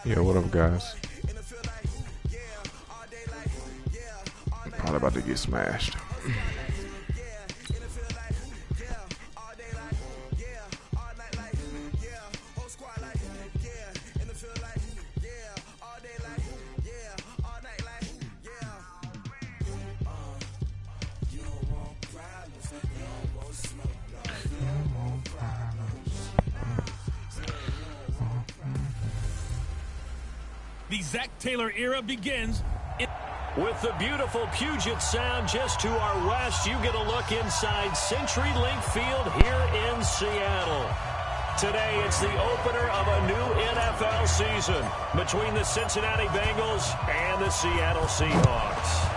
Yeah, what up, guys? I'm probably about to get smashed. The Zach Taylor era begins. With the beautiful Puget Sound just to our west, you get a look inside CenturyLink Field here in Seattle. Today, it's the opener of a new NFL season between the Cincinnati Bengals and the Seattle Seahawks.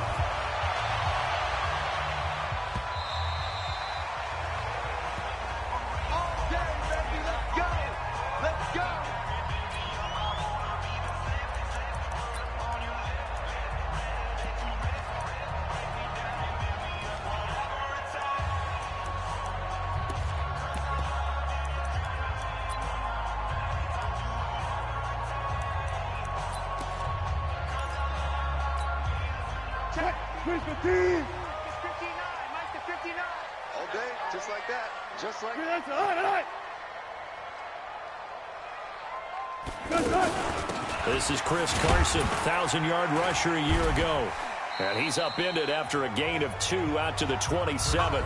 All day, just like that. Just like that. This is Chris Carson, 1,000-yard rusher a year ago. And he's upended after a gain of 2 out to the 27.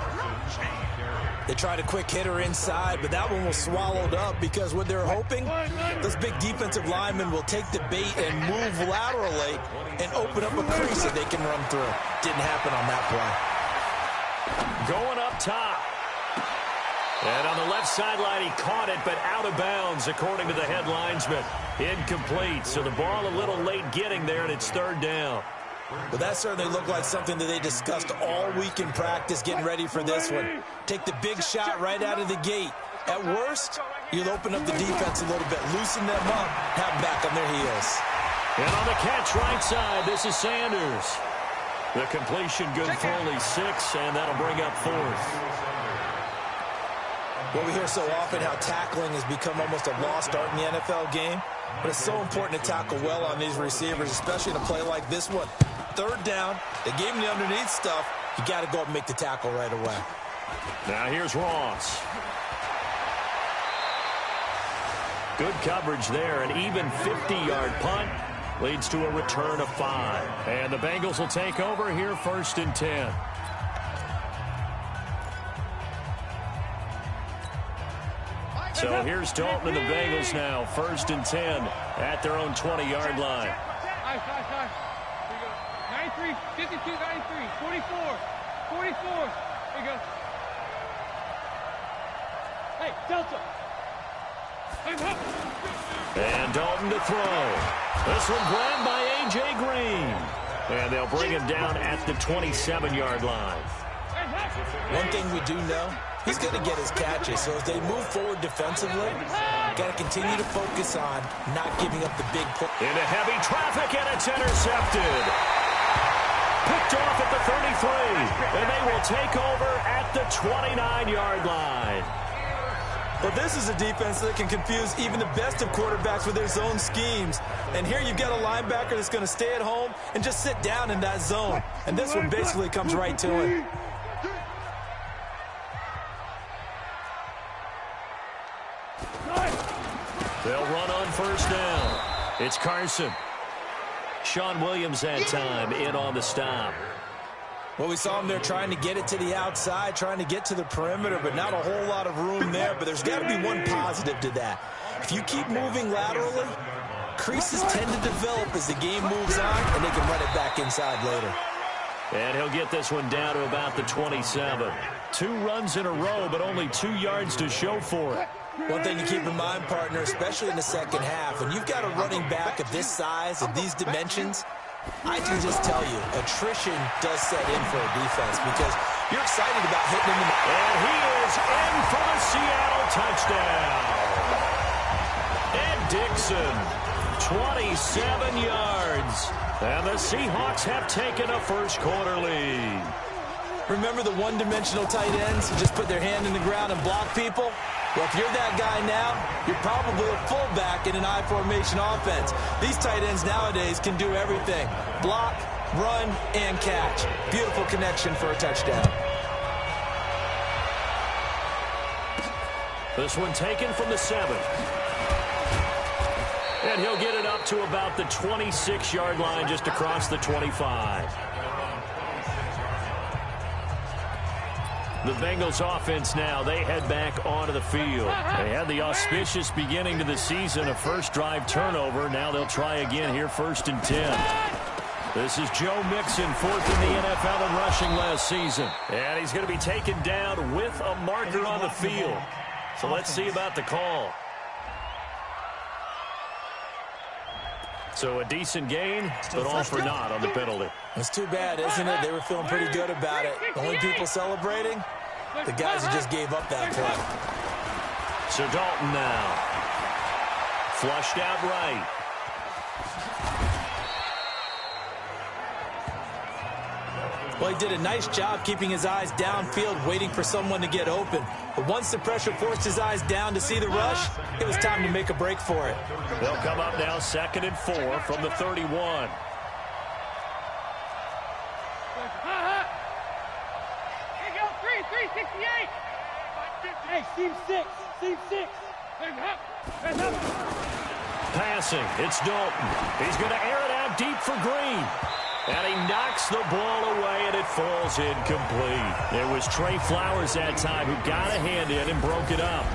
They tried a quick hitter inside, but that one was swallowed up because what they're hoping, those big defensive linemen will take the bait and move laterally and open up a crease that they can run through. Didn't happen on that play. Going up top. And on the left sideline, he caught it, but out of bounds, according to the head linesman. Incomplete, so the ball a little late getting there, and it's third down. Well, that certainly looked like something that they discussed all week in practice, getting ready for this one. Take the big shot right out of the gate. At worst, you'll open up the defense a little bit, loosen them up, have them back on their heels. And on the catch right side, this is Sanders. The completion good for only 6, and that'll bring up 4th. Well, we hear so often how tackling has become almost a lost art in the NFL game. But it's so important to tackle well on these receivers, especially in a play like this one. Third down, they gave him the underneath stuff. You got to go up and make the tackle right away. Now here's Ross. Good coverage there. An even 50-yard punt leads to a return of 5. And the Bengals will take over here, 1st and 10. So here's Dalton and the Bengals now, 1st and 10 at their own 20-yard line. 93, 52, 93, 44, 44. There you go. Hey, Delta. And Dalton to throw. This one grabbed by A.J. Green. And they'll bring him down at the 27-yard line. One thing we do know, he's going to get his catches. So as they move forward defensively, got to continue to focus on not giving up the big play. Into heavy traffic, and it's intercepted. Picked off at the 33, and they will take over at the 29-yard line. Well, this is a defense that can confuse even the best of quarterbacks with their zone schemes. And here you've got a linebacker that's going to stay at home and just sit down in that zone. And this one basically comes right to him. They'll run on 1st down. It's Carson. Sean Williams that time in on the stop. Well, we saw him there trying to get it to the outside, trying to get to the perimeter, but not a whole lot of room there. But there's got to be one positive to that. If you keep moving laterally, creases tend to develop as the game moves on, and they can run it back inside later. And he'll get this one down to about the 27. 2 runs in a row, but only 2 yards to show for it. One thing to keep in mind, partner, especially in the second half, when you've got a running back of this size and these dimensions, I can just tell you, attrition does set in for a defense because you're excited about hitting him. And he is in for the Seattle touchdown. Ed Dixon, 27 yards. And the Seahawks have taken a first-quarter lead. Remember the one-dimensional tight ends who just put their hand in the ground and block people? Well, if you're that guy now, you're probably a fullback in an I formation offense. These tight ends nowadays can do everything. Block, run, and catch. Beautiful connection for a touchdown. This one taken from the 7. And he'll get it up to about the 26-yard line, just across the 25. The Bengals offense now, they head back onto the field. They had the auspicious beginning to the season, a first drive turnover. Now they'll try again here, 1st and 10. This is Joe Mixon, 4th in the NFL in rushing last season. And he's going to be taken down with a marker on the field. So let's see about the call. So a decent gain, but all for naught on the penalty. It's too bad, isn't it? They were feeling pretty good about it. The only people celebrating, the guys who just gave up that play. So Dalton now. Flushed out right. Well, he did a nice job keeping his eyes downfield, waiting for someone to get open. But once the pressure forced his eyes down to see the rush, it was time to make a break for it. They'll come up now 2nd and 4 from the 31. Hey, seam 6. Seam 6. Passing. It's Dalton. He's going to air it out deep for Green. And he knocks the ball away, and it falls incomplete. It was Trey Flowers that time who got a hand in and broke it up.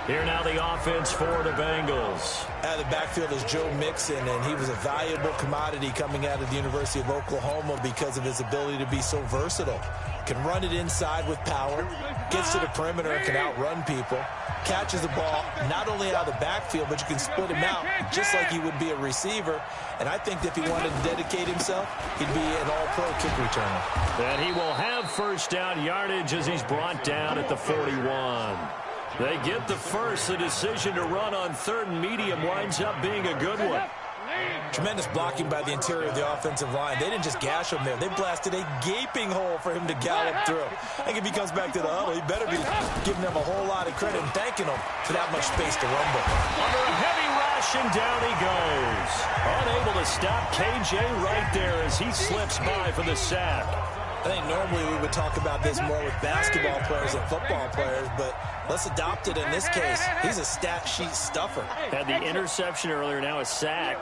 Here now the offense for the Bengals. Out of the backfield is Joe Mixon, and he was a valuable commodity coming out of the University of Oklahoma because of his ability to be so versatile. Can run it inside with power, gets to the perimeter and can outrun people, catches the ball not only out of the backfield, but you can split him out just like he would be a receiver. And I think if he wanted to dedicate himself, he'd be an all-pro kick returner. And he will have first down yardage as he's brought down at the 41. They get the first. The decision to run on 3rd and medium winds up being a good one. Tremendous blocking by the interior of the offensive line. They didn't just gash him there. They blasted a gaping hole for him to gallop through. I think if he comes back to the huddle, he better be giving them a whole lot of credit and thanking them for that much space to rumble. Under a heavy rush, and down he goes. Unable to stop KJ right there as he slips by for the sack. I think normally we would talk about this more with basketball players and football players, but let's adopt it in this case. He's a stat sheet stuffer. Had the interception earlier, now a sack.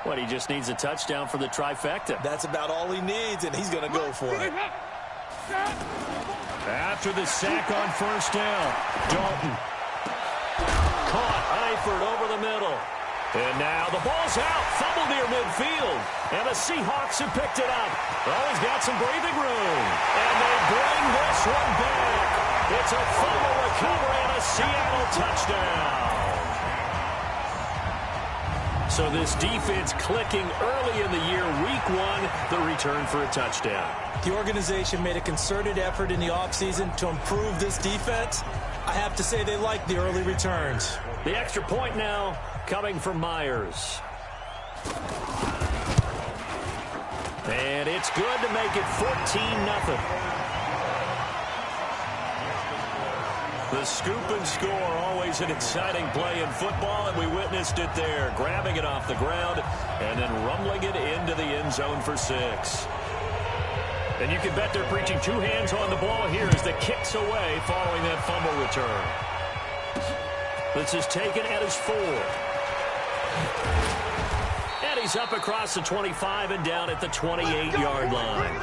What, he just needs a touchdown for the trifecta. That's about all he needs, and he's going to go for it. After the sack on 1st down, Dalton. Caught Eifert over the middle. And now the ball's out. Fumble near midfield. And the Seahawks have picked it up. Oh, he's got some breathing room. And they bring this one back. It's a fumble recovery and a Seattle touchdown. So this defense clicking early in the year. Week 1, the return for a touchdown. The organization made a concerted effort in the offseason to improve this defense. I have to say they like the early returns. The extra point now coming from Myers. And it's good to make it 14-0. The scoop and score, always an exciting play in football, and we witnessed it there. Grabbing it off the ground and then rumbling it into the end zone for 6. And you can bet they're preaching 2 hands on the ball here as the kick's away following that fumble return. This is taken at his 4. And he's up across the 25 and down at the 28-yard line.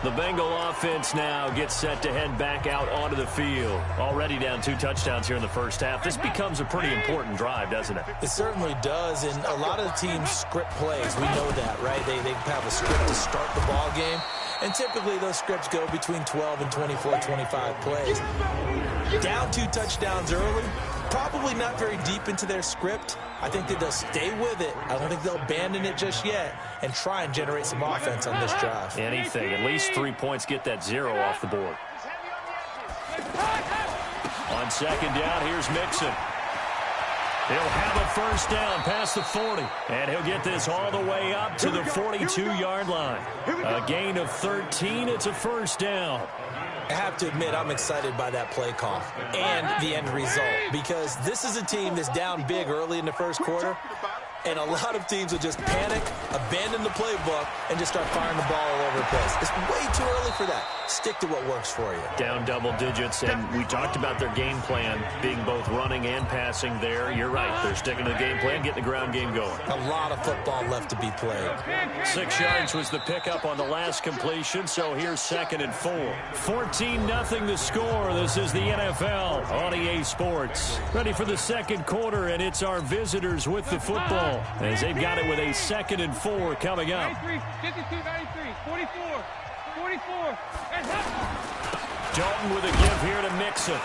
The Bengal offense now gets set to head back out onto the field. Already down 2 touchdowns here in the first half. This becomes a pretty important drive, doesn't it? It certainly does, and a lot of teams script plays. We know that, right? They have a script to start the ball game, and typically those scripts go between 12 and 24, 25 plays. Down 2 touchdowns early, probably not very deep into their script. I think that they'll stay with it. I don't think they'll abandon it just yet and try and generate some offense on this drive. Anything. At least 3 points, get that 0 off the board. On 2nd down, here's Mixon. He'll have a first down past the 40. And he'll get this all the way up to the 42-yard line. A gain of 13. It's a first down. I have to admit, I'm excited by that play call and the end result, because this is a team that's down big early in the first quarter, and a lot of teams will just panic, abandon the playbook, and just start firing the ball all over the place. It's way too early for that. Stick to what works for you. Down double digits, and we talked about their game plan being both running and passing there. You're right. They're sticking to the game plan, getting the ground game going. A lot of football left to be played. 6 yards was the pickup on the last completion, so here's 2nd and 4. 14-0 the score. This is the NFL on EA Sports. Ready for the second quarter, and it's our visitors with the football as they've got it with a 2nd and 4 coming up. 93, 52, 93, 44, 44. Dalton with a give here to Mixon.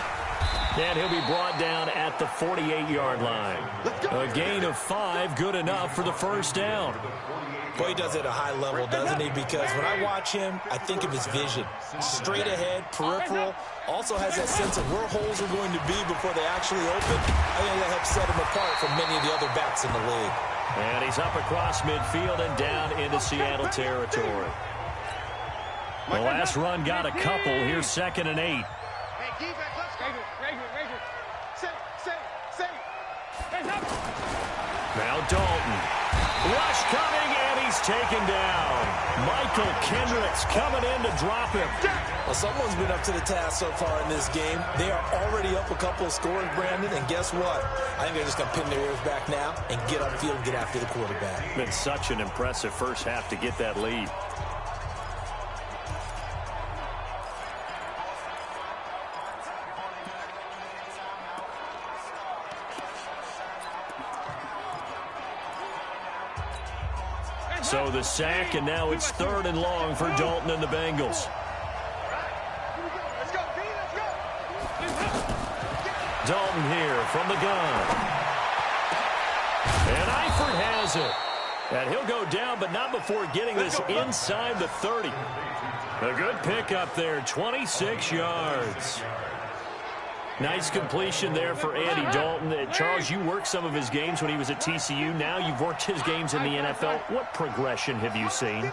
And he'll be brought down at the 48-yard line. A gain of 5, good enough for the first down. Boy, he does it at a high level, doesn't he? Because when I watch him, I think of his vision. Straight ahead, peripheral. Also has that sense of where holes are going to be before they actually open. I think that helps set him apart from many of the other backs in the league. And he's up across midfield and down into Seattle territory. The last run got a couple. Here's 2nd and 8. Hey, defense, let's go. Rager. Say. Now Dalton. Rush coming, and he's taken down. Michael Kendricks coming in to drop him. Well, someone's been up to the task so far in this game. They are already up a couple of scores, Brandon, and guess what? I think they're just going to pin their ears back now and get upfield and get after the quarterback. Been such an impressive first half to get that lead. So the sack, and now it's 3rd and long for Dalton and the Bengals. Dalton here from the gun. And Eifert has it. And he'll go down, but not before getting this inside the 30. A good pickup there, 26 yards. Nice completion there for Andy Dalton. Charles, you worked some of his games when he was at TCU. Now you've worked his games in the NFL. What progression have you seen?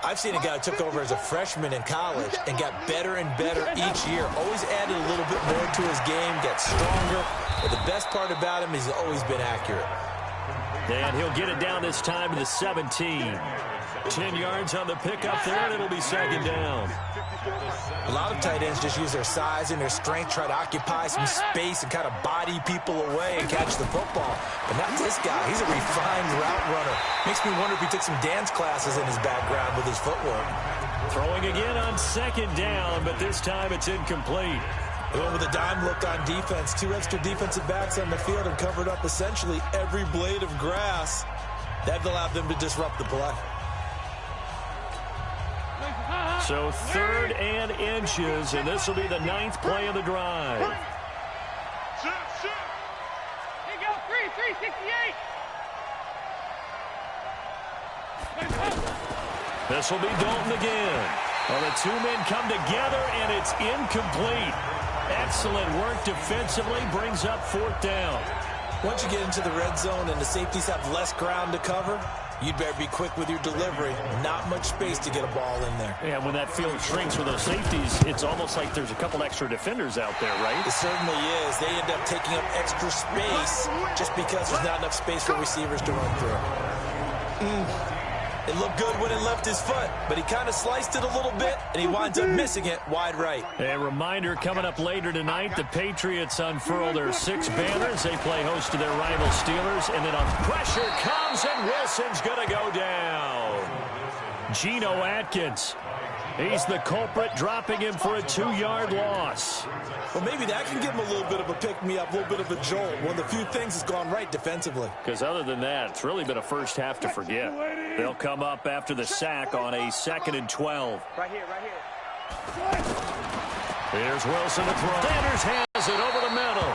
I've seen a guy who took over as a freshman in college and got better and better each year. Always added a little bit more to his game, got stronger. But the best part about him is he's always been accurate. And he'll get it down this time to the 17. 10 yards on the pickup there, and it'll be 2nd down. A lot of tight ends just use their size and their strength, try to occupy some space and kind of body people away and catch the football. But not this guy. He's a refined route runner. Makes me wonder if he took some dance classes in his background with his footwork. Throwing again on 2nd down, but this time it's incomplete. Going with a dime look on defense. 2 extra defensive backs on the field and covered up essentially every blade of grass. That allowed them to disrupt the play. So 3rd and inches, and this will be the 9th play of the drive. Here you go, 368. This will be Dalton again. Well, the 2 men come together, and it's incomplete. Excellent work defensively, brings up 4th down. Once you get into the red zone and the safeties have less ground to cover, you'd better be quick with your delivery. Not much space to get a ball in there. Yeah, when that field shrinks with those safeties, it's almost like there's a couple extra defenders out there, right? It certainly is. They end up taking up extra space just because there's not enough space for receivers to run through. It looked good when it left his foot, but he kind of sliced it a little bit, and he winds up missing it wide right. A reminder coming up later tonight, the Patriots unfurl their 6 banners. They play host to their rival Steelers, and then a pressure comes, and Wilson's going to go down. Geno Atkins. He's the culprit, dropping him for a 2-yard loss. Well, maybe that can give him a little bit of a pick-me-up, a little bit of a jolt. One of the few things that's gone right defensively. Because other than that, it's really been a first half to forget. They'll come up after the sack on a 2nd and 12. Right here. Here's Wilson to throw. Sanders has it over the middle.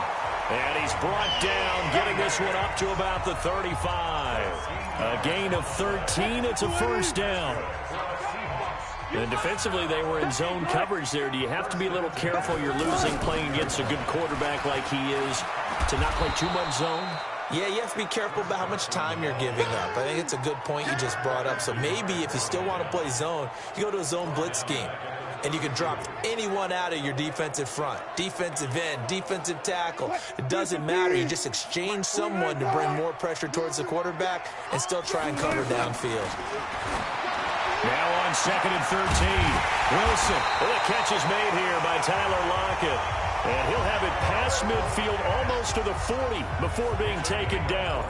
And he's brought down, getting this one up to about the 35. A gain of 13. It's a first down. And defensively, they were in zone coverage there. Do you have to be a little careful? You're losing playing against a good quarterback like he is. to not play too much zone? Yeah, you have to be careful about how much time you're giving up. I think it's a good point you just brought up. So maybe if you still want to play zone, you go to a zone blitz scheme. And you can drop anyone out of your defensive front. Defensive end, defensive tackle. It doesn't matter. You just exchange someone to bring more pressure towards the quarterback and still try and cover downfield. Now on 2nd and 13. Wilson. And the catch is made here by Tyler Lockett. And he'll have it past midfield almost to the 40 before being taken down.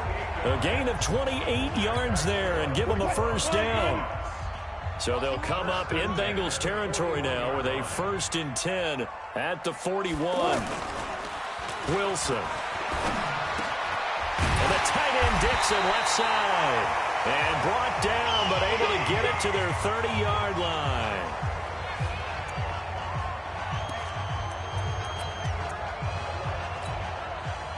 A gain of 28 yards there and give them a first down. So they'll come up in Bengals territory now with a 1st and 10 at the 41. Wilson. And the tight end Dixon left side. And brought down but able to get it to their 30-yard line.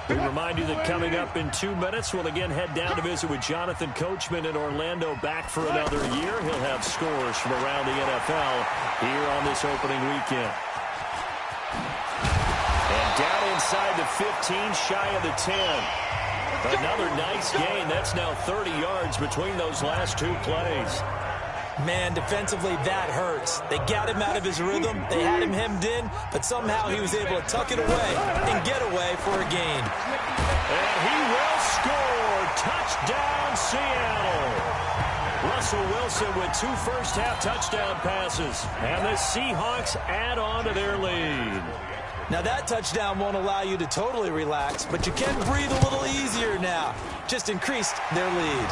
We remind you that coming up in 2 minutes, we'll again head down to visit with Jonathan Coachman in Orlando, back for another year. He'll have scores from around the NFL here on this opening weekend. And down inside the 15, shy of the 10. Another nice gain. That's now 30 yards between those last 2 plays. Man, defensively, that hurts. They got him out of his rhythm. They had him hemmed in, but somehow he was able to tuck it away and get away for a gain. And he will score. Touchdown, Seattle. Russell Wilson with 2 first-half touchdown passes. And the Seahawks add on to their lead. Now, that touchdown won't allow you to totally relax, but you can breathe a little easier now. Just increased their lead.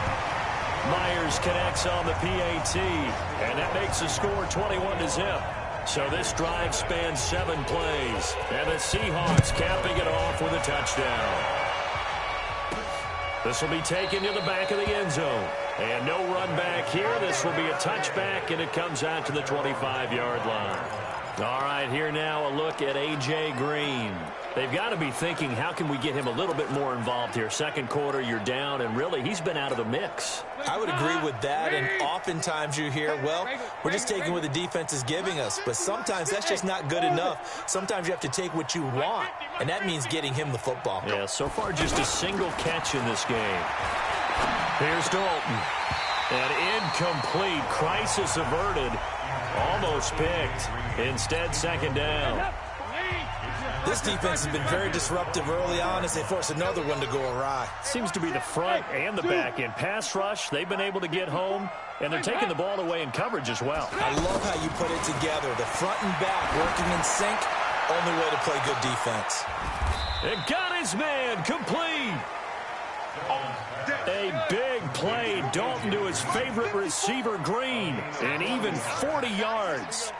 Myers connects on the PAT, and that makes the score 21-0. So this drive spans 7 plays, and the Seahawks capping it off with a touchdown. This will be taken to the back of the end zone, and no run back here. This will be a touchback, and it comes out to the 25-yard line. All right, here now a look at A.J. Green. They've got to be thinking, how can we get him a little bit more involved here? Second quarter, you're down, and really, he's been out of the mix. I would agree with that, and oftentimes you hear, well, we're just taking what the defense is giving us, but sometimes that's just not good enough. Sometimes you have to take what you want, and that means getting him the football. Yeah, so far just a single catch in this game. Here's Dalton. And incomplete. Crisis averted. Almost picked. Instead, second down. This defense has been very disruptive early on as they force another one to go awry. Seems to be the front and the back end. Pass rush, they've been able to get home, and they're taking the ball away in coverage as well. I love how you put it together. The front and back working in sync. Only way to play good defense. It got his man complete. A big play. Dalton to his favorite receiver, Green, and even 40 yards.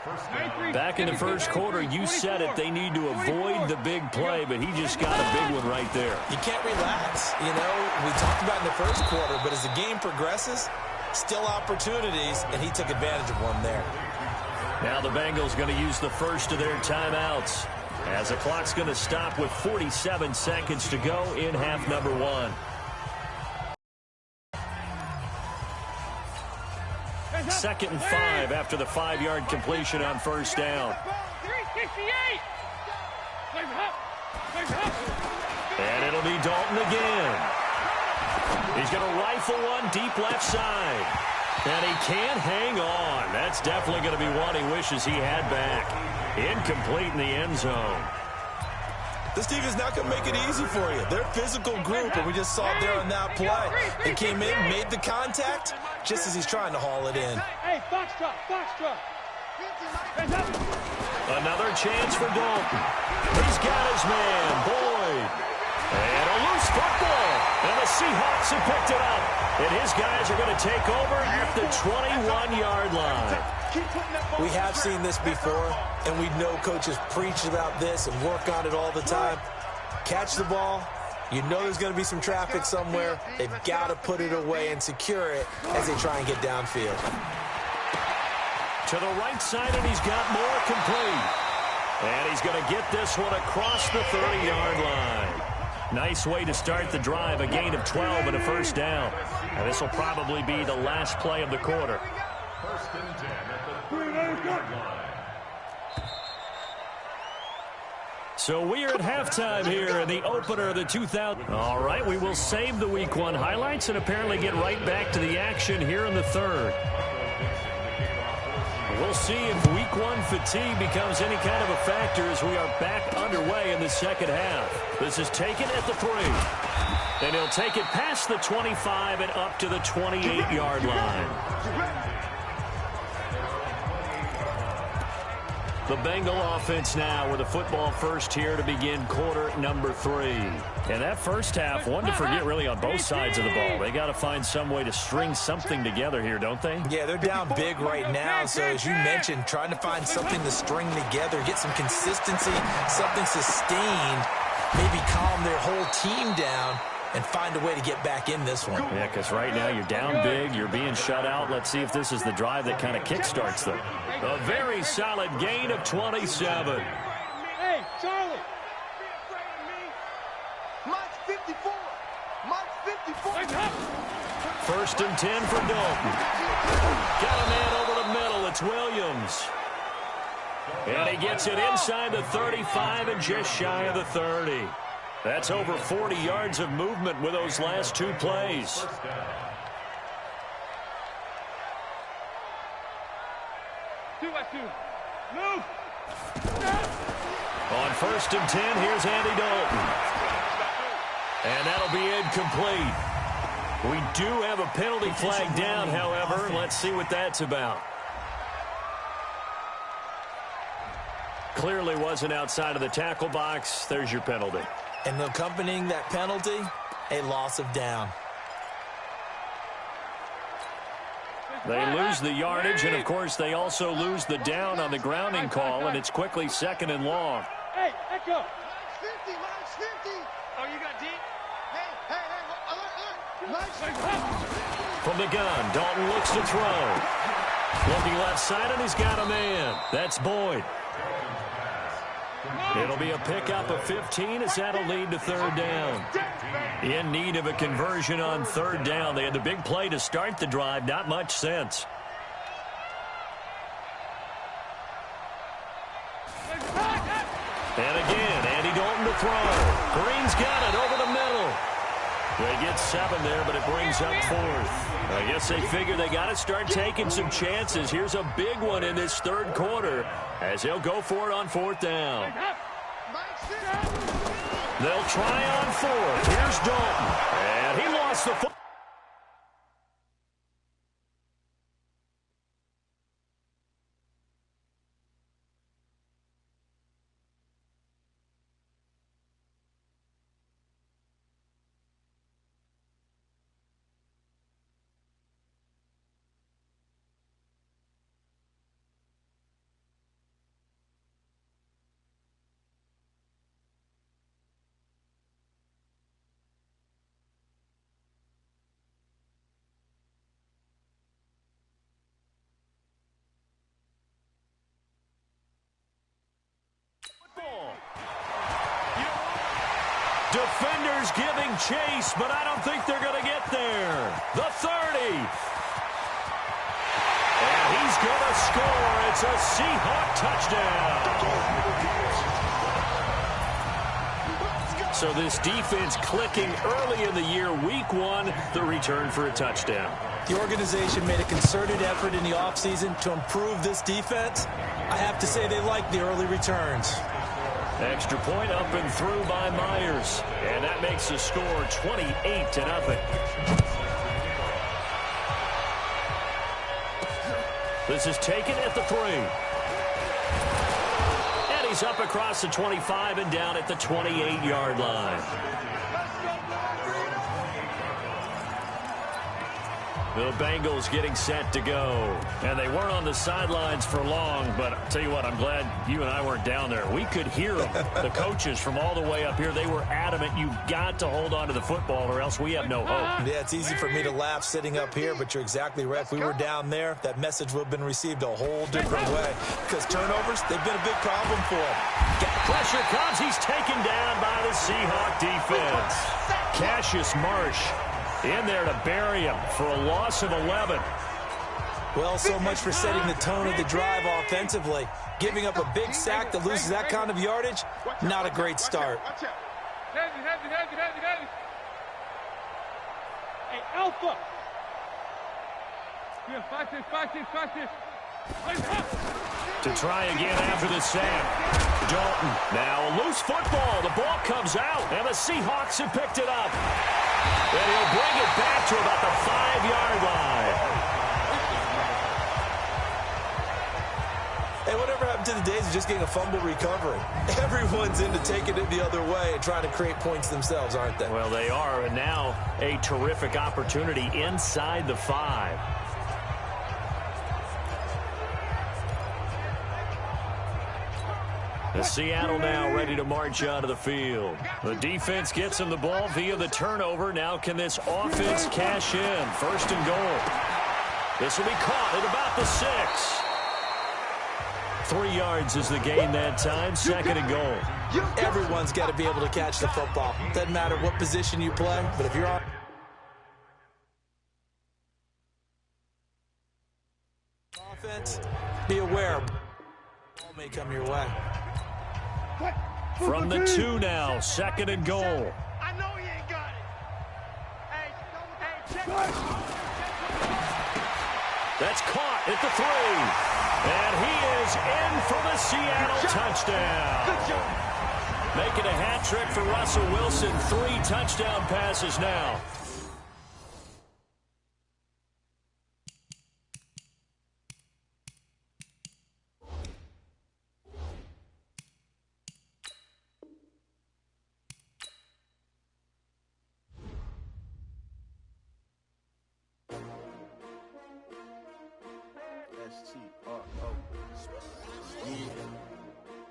Back in the first quarter, you said it, they need to avoid the big play, but he just got a big one right there. You can't relax. You know, we talked about in the first quarter, but as the game progresses, still opportunities, and he took advantage of one there. Now the Bengals going to use the first of their timeouts, as the clock's going to stop with 47 seconds to go in half number 1. Second and 5 after the 5-yard completion on first down. 368. And it'll be Dalton again. He's going to rifle one deep left side. And he can't hang on. That's definitely going to be one he wishes he had back. Incomplete in the end zone. This team is not going to make it easy for you. They're a physical group, and we just saw it there on that play. They came in, made the contact, just as he's trying to haul it in. Hey, box truck, box truck. Another chance for Dalton. He's got his man, Boyd. And a loose football. And the Seahawks have picked it up. And his guys are going to take over at the 21-yard line. We have seen this before, and we know coaches preach about this and work on it all the time. Catch the ball. You know there's going to be some traffic somewhere. They've got to put it away and secure it as they try and get downfield. To the right side, and he's got more complete. And he's going to get this one across the 30-yard line. Nice way to start the drive, a gain of 12 and a first down. And this will probably be the last play of the quarter. First and 10 at the 30-yard line. So we are at halftime here in the opener of the 2000. All right, we will save the Week 1 highlights and apparently get right back to the action here in the third. We'll see if Week 1 fatigue becomes any kind of a factor as we are back underway in the second half. This is taken at the 3. And he'll take it past the 25 and up to the 28-yard line. The Bengal offense now with the football first here to begin quarter number 3. And that first half, one to forget really on both sides of the ball. They got to find some way to string something together here, don't they? Yeah, they're down big right now. So as you mentioned, trying to find something to string together, get some consistency, something sustained, maybe calm their whole team down and find a way to get back in this one. Yeah, because right now you're down big, you're being shut out. Let's see if this is the drive that kind of kickstarts them. A very solid gain of 27. Hey, Charlie. Mike's 54. Mike's 54. First and 10 for Dalton. Got a man over the middle. It's Williams. And he gets it inside the 35 and just shy of the 30. That's over 40 yards of movement with those last 2 plays. Move. On first and 10, here's Andy Dalton. And that'll be incomplete. We do have a penalty flag down, however. Let's see what that's about. Clearly wasn't outside of the tackle box. There's your penalty. And accompanying that penalty, a loss of down. They lose the yardage, and, of course, they also lose the down on the grounding call, and it's quickly second and long. Hey, echo. Mike's 50. Oh, you got deep? Alert. From the gun, Dalton looks to throw. Looking left side, and he's got a man. That's Boyd. It'll be a pickup of 15 as that'll lead to third down. In need of a conversion on third down. They had the big play to start the drive. Not much sense. And again, Andy Dalton to throw. Green's got it over the middle. They get 7 there, but it brings up 4th. I guess they figure they got to start taking some chances. Here's a big one in this third quarter as they'll go for it on 4th down. They'll try on 4th. Here's Dalton. And he lost the football. Defenders giving chase, but I don't think they're going to get there. The 30. And he's going to score. It's a Seahawk touchdown. So this defense clicking early in the year. Week 1, the return for a touchdown. The organization made a concerted effort in the offseason to improve this defense. I have to say they like the early returns. Extra point up and through by Myers. And that makes the score 28-0. This is taken at the 3. And he's up across the 25 and down at the 28-yard line. The Bengals getting set to go. And they weren't on the sidelines for long, but I'll tell you what, I'm glad you and I weren't down there. We could hear them. The coaches from all the way up here, they were adamant. You've got to hold on to the football or else we have no hope. Yeah, it's easy for me to laugh sitting up here, but you're exactly right. If we were down there, that message would have been received a whole different way. Because turnovers, they've been a big problem for them. Pressure comes. He's taken down by the Seahawk defense. Cassius Marsh in there to bury him for a loss of 11. Well, so much for setting the tone of the drive offensively. Giving up a big sack that loses that kind of yardage, not a great start. Hey, Alpha! Yeah, watch this. To try again after the sack. Dalton, now a loose football. The ball comes out, and the Seahawks have picked it up. And he'll bring it back to about the 5-yard line. Hey, whatever happened to the days of just getting a fumble recovery? Everyone's into taking it the other way and trying to create points themselves, aren't they? Well, they are, and now a terrific opportunity inside the 5. The Seattle now ready to march out of the field. The defense gets him the ball via the turnover. Now can this offense cash in? 1st and goal. This will be caught at about the 6. 3 yards is the gain that time. 2nd and goal. Everyone's got to be able to catch the football. Doesn't matter what position you play, but if you're on offense, be aware. Ball may come your way. From the 2 now. 2nd and goal. I know he ain't got it. Hey, check it. That's caught at the 3. And he is in for the Seattle touchdown. Good job. Making a hat trick for Russell Wilson. 3 touchdown passes now.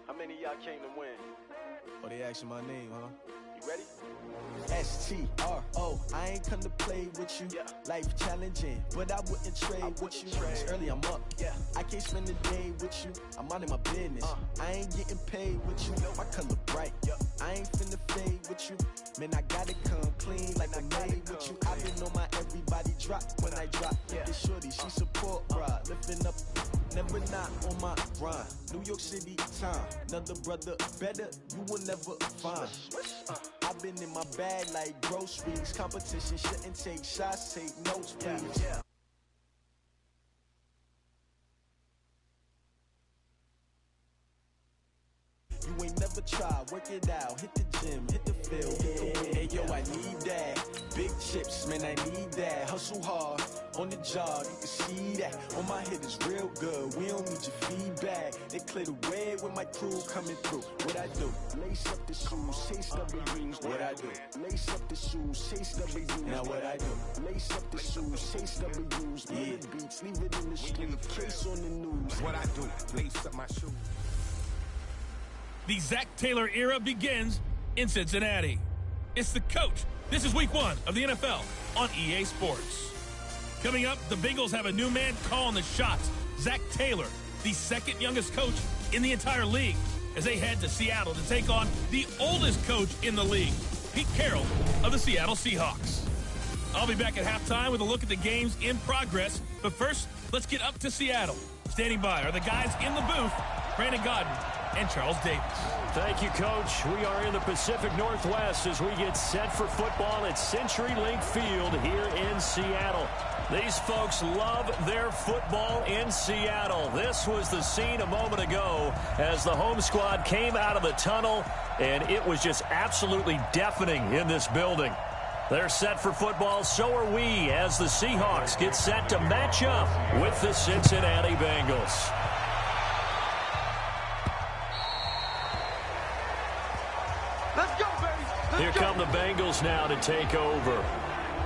How many of y'all came to win? Oh, they asking my name, huh? You ready? S-T-R-O, I ain't come to play with you. Yeah. Life challenging, but I wouldn't trade with you. It's early, I'm up. Yeah. I can't spend the day with you. I'm minding my business. I ain't getting paid with you. My color bright. I ain't finna fade with you. Man, I gotta come clean like I made with you. I've been on my everybody drop when I drop. This shorty, she support, bruh. Lifting up, never not on my grind. New York City time. Another brother better, you will never find. I've been in my bag like groceries. Competition shouldn't take shots, take notes, please. You ain't never tried, work it out, hit the gym, hit the field, hit the win. Hey yo, I need that. Big chips, man, I need that. Hustle hard, on the job, you can see that. On my hit is real good, we don't need your feedback. They clear the way with my crew coming through. What I do? Lace up the shoes, chase W's. What I do? Lace up the shoes, chase W's. Now what I do? Lace up the shoes, chase W's. Yeah. The beats, leave it in the street, case on the news. What I do? Lace up my shoes. The Zach Taylor era begins in Cincinnati. It's the coach. This is week 1 of the NFL on EA Sports. Coming up, the Bengals have a new man calling the shots. Zach Taylor, the 2nd youngest coach in the entire league, as they head to Seattle to take on the oldest coach in the league, Pete Carroll of the Seattle Seahawks. I'll be back at halftime with a look at the games in progress. But first, let's get up to Seattle. Standing by are the guys in the booth, Brandon Godden and Charles Davis. Thank you, Coach. We are in the Pacific Northwest as we get set for football at CenturyLink Field here in Seattle. These folks love their football in Seattle. This was the scene a moment ago as the home squad came out of the tunnel, and it was just absolutely deafening in this building. They're set for football, so are we, as the Seahawks get set to match up with the Cincinnati Bengals. Let's go, baby. Here come the Bengals now to take over.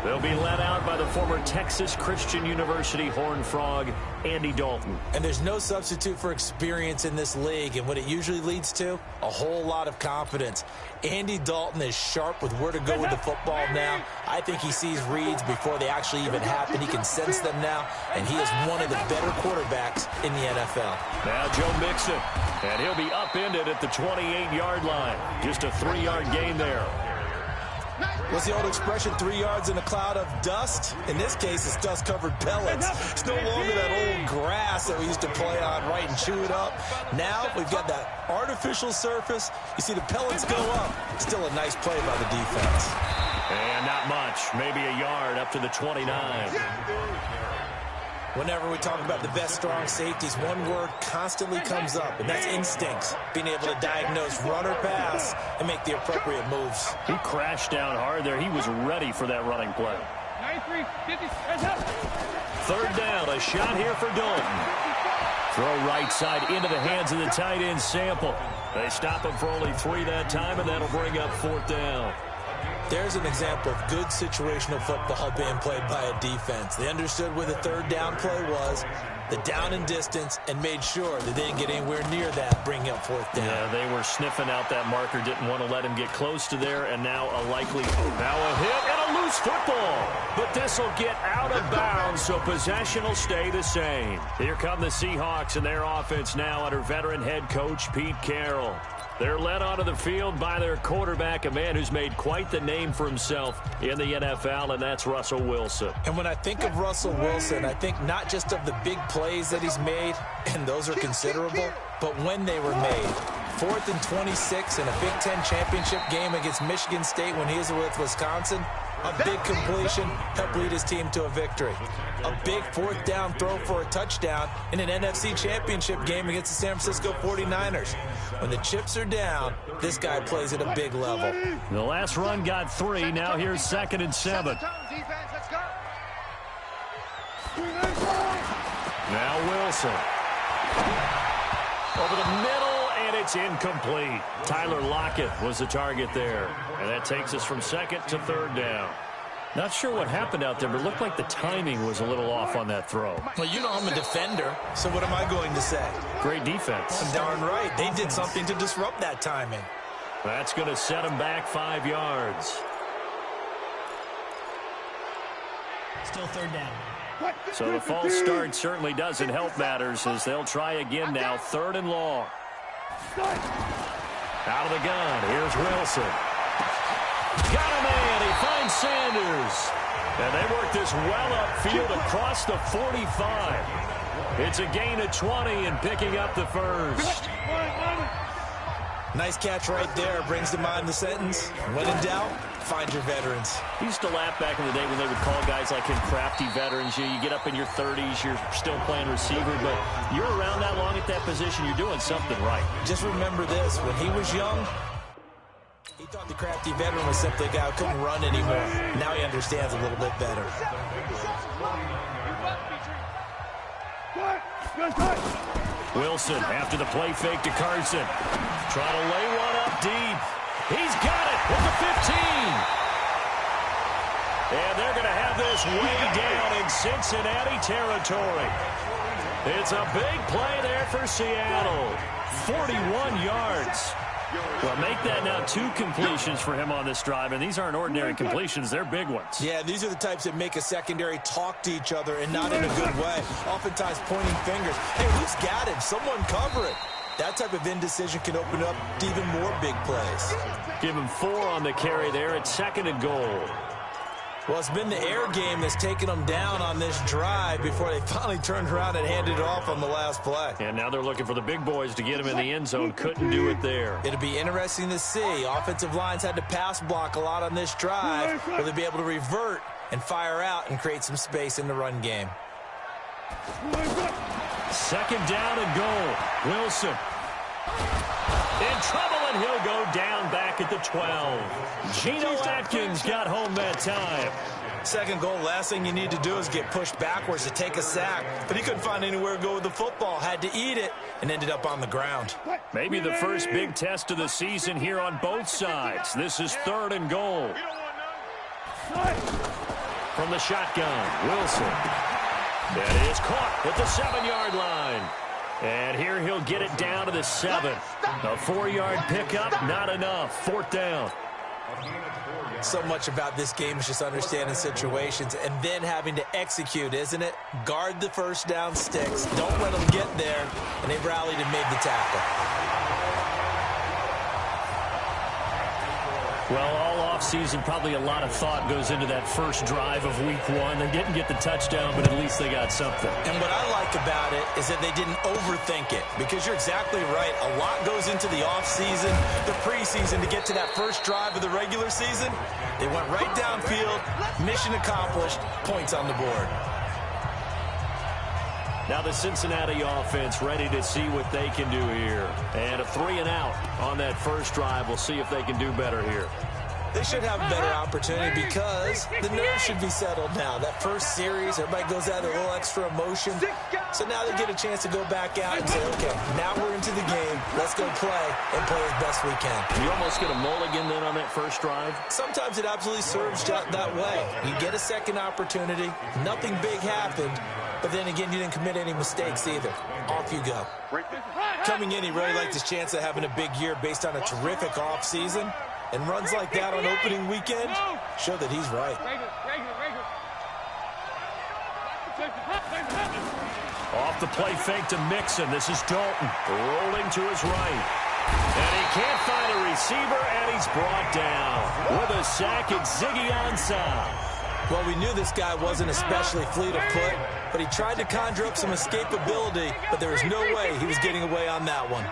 They'll be led out by the former Texas Christian University Horned Frog, Andy Dalton. And there's no substitute for experience in this league, and what it usually leads to, a whole lot of confidence. Andy Dalton is sharp with where to go with the football now. I think he sees reads before they actually even happen. He can sense them now, and he is one of the better quarterbacks in the NFL. Now Joe Mixon, and he'll be upended at the 28-yard line. Just a 3-yard gain there. What's the old expression, 3 yards in a cloud of dust? In this case, it's dust-covered pellets. It's no longer that old grass that we used to play on, right, and chew it up. Now we've got that artificial surface. You see the pellets go up. Still a nice play by the defense. And not much, maybe a yard up to the 29. Whenever we talk about the best strong safeties, one word constantly comes up, and that's instincts. Being able to diagnose run or pass and make the appropriate moves. He crashed down hard there. He was ready for that running play. 93, 50, heads up. Third down, a shot here for Dalton. Throw right side into the hands of the tight end, Sample. They stop him for only 3 that time, and that'll bring up 4th down. There's an example of good situational football being played by a defense. They understood where the 3rd down play was, the down and distance, and made sure that they didn't get anywhere near that, bringing up 4th down. Yeah, they were sniffing out that marker, didn't want to let him get close to there, and now a hit and a loose football. But this will get out of bounds, so possession will stay the same. Here come the Seahawks and their offense now under veteran head coach Pete Carroll. They're led onto the field by their quarterback, a man who's made quite the name for himself in the NFL, and that's Russell Wilson. And when I think of Russell Wilson, I think not just of the big plays that he's made, and those are considerable, but when they were made. 4th and 26 in a Big Ten championship game against Michigan State when he was with Wisconsin. A big completion helped lead his team to a victory. A big 4th down throw for a touchdown in an NFC championship game against the San Francisco 49ers. When the chips are down, this guy plays at a big level. The last run got 3. Now here's 2nd and 7. Now Wilson. Over the middle, and it's incomplete. Tyler Lockett was the target there. And that takes us from 2nd to 3rd down. Not sure what happened out there, but it looked like the timing was a little off on that throw. Well, you know I'm a defender, so what am I going to say? Great defense. Darn right. They did something to disrupt that timing. That's going to set him back 5 yards. Still 3rd down. So the false start certainly doesn't help matters as they'll try again now. 3rd and long. Out of the gun. Here's Wilson. Got a man. He finds Sanders. And they work this well upfield across the 45. It's a gain of 20 and picking up the first. Nice catch right there. Brings to mind the sentence, when in doubt, find your veterans. I used to laugh back in the day when they would call guys like him crafty veterans. You get up in your 30s, you're still playing receiver, but you're around that long at that position, you're doing something right. Just remember this, when he was young, he thought the crafty veteran was simply a guy who couldn't run anymore. Now he understands a little bit better. Wilson after the play fake to Carson. Trying to lay one up deep. He's got it at the 15. And they're going to have this way down in Cincinnati territory. It's a big play there for Seattle. 41 yards. Well, make that now 2 completions for him on this drive, and these aren't ordinary completions. They're big ones. Yeah, these are the types that make a secondary talk to each other and not in a good way. Oftentimes pointing fingers. Hey, who's got him? Someone cover it. That type of indecision can open up to even more big plays. Give him 4 on the carry there at 2nd and goal. Well, it's been the air game that's taken them down on this drive before they finally turned around and handed it off on the last play. And now they're looking for the big boys to get him in the end zone. Couldn't do it there. It'll be interesting to see. Offensive lines had to pass block a lot on this drive. Will they be able to revert and fire out and create some space in the run game? 2nd down and goal. Wilson in trouble, and he'll go down back at the 12. Geno Atkins got home that time. 2nd goal, last thing you need to do is get pushed backwards to take a sack. But he couldn't find anywhere to go with the football. Had to eat it and ended up on the ground. Maybe the first big test of the season here on both sides. This is 3rd and goal. From the shotgun, Wilson. That is caught at the 7-yard line. And here he'll get it down to the 7. A 4-yard pickup, not enough. 4th down. So much about this game is just understanding situations and then having to execute, isn't it? Guard the first down sticks. Don't let them get there. And they rallied and made the tackle. Well, all offseason, probably a lot of thought goes into that first drive of Week 1. They didn't get the touchdown, but at least they got something. And what I like about it is that they didn't overthink it, because you're exactly right. A lot goes into the offseason, the preseason, to get to that first drive of the regular season. They went right downfield, mission accomplished, points on the board. Now the Cincinnati offense ready to see what they can do here. And a 3-and-out on that first drive. We'll see if they can do better here. They should have a better opportunity because the nerves should be settled now. That first series, everybody goes out with a little extra emotion. So now they get a chance to go back out and say, okay, now we're into the game. Let's go play and play as best we can. You almost get a mulligan then on that first drive? Sometimes it absolutely serves that way. You get a second opportunity. Nothing big happened. But then again, you didn't commit any mistakes either. Off you go. Coming in, he really liked his chance of having a big year based on a terrific offseason. And runs like that on opening weekend show that he's right. Off the play fake to Mixon. This is Dalton rolling to his right. And he can't find a receiver, and he's brought down. With a sack, it's Ziggy Ansah. Well, we knew this guy wasn't especially fleet of foot, but he tried to conjure up some escapability, but there was no way he was getting away on that one.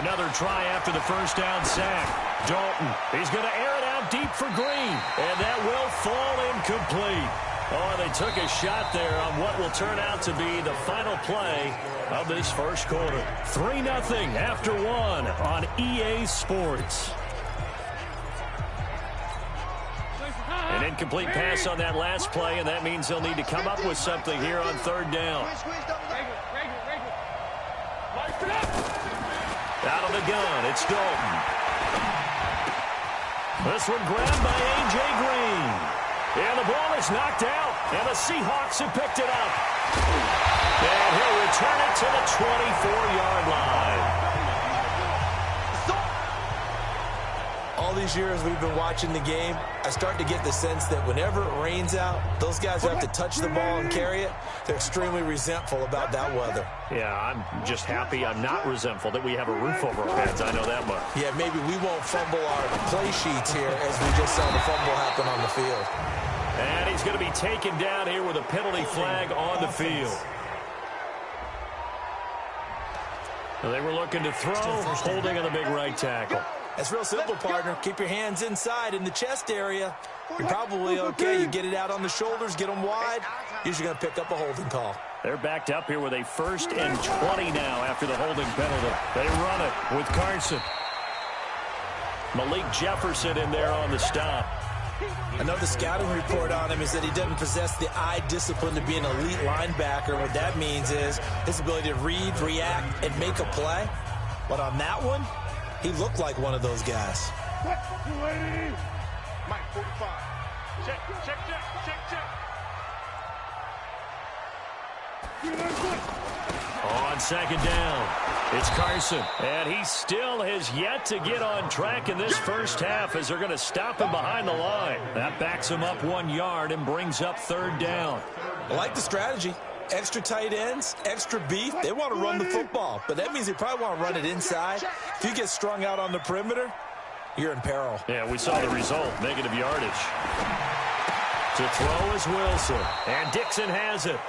Another try after the first down sack. Dalton, he's going to air it out deep for Green, and that will fall incomplete. Oh, they took a shot there on what will turn out to be the final play of this first quarter. 3-0 after 1 on EA Sports. An incomplete pass on that last play, and that means they'll need to come up with something here on third down. Out of the gun, it's Dalton. This one grabbed by A.J. Green. And the ball is knocked out, and the Seahawks have picked it up. And he'll return it to the 24-yard line. All these years we've been watching the game, I start to get the sense that whenever it rains out, those guys who have to touch the ball and carry it, they're extremely resentful about that weather. Yeah, I'm just happy I'm not resentful that we have a roof over our heads. I know that much. Yeah, maybe we won't fumble our play sheets here as we just saw the fumble happen on the field. And he's going to be taken down here with a penalty flag on the field. They were looking to throw, holding on the big right tackle. That's real simple, partner. Keep your hands inside in the chest area. You're probably okay. You get it out on the shoulders, get them wide. Usually going to pick up a holding call. They're backed up here with a 1st and 20 now after the holding penalty. They run it with Carson. Malik Jefferson in there on the stop. I know the scouting report on him is that he doesn't possess the eye discipline to be an elite linebacker. What that means is his ability to read, react, and make a play. But on that one, he looked like one of those guys. Mike 45. Check. On second down, it's Carson. And he still has yet to get on track in this first half as they're going to stop him behind the line. That backs him up 1 yard and brings up third down. I like the strategy. Extra tight ends, extra beef. They want to run the football, but that means they probably want to run it inside. If you get strung out on the perimeter, you're in peril. Yeah, we saw the result, negative yardage. To throw is Wilson, and Dixon has it.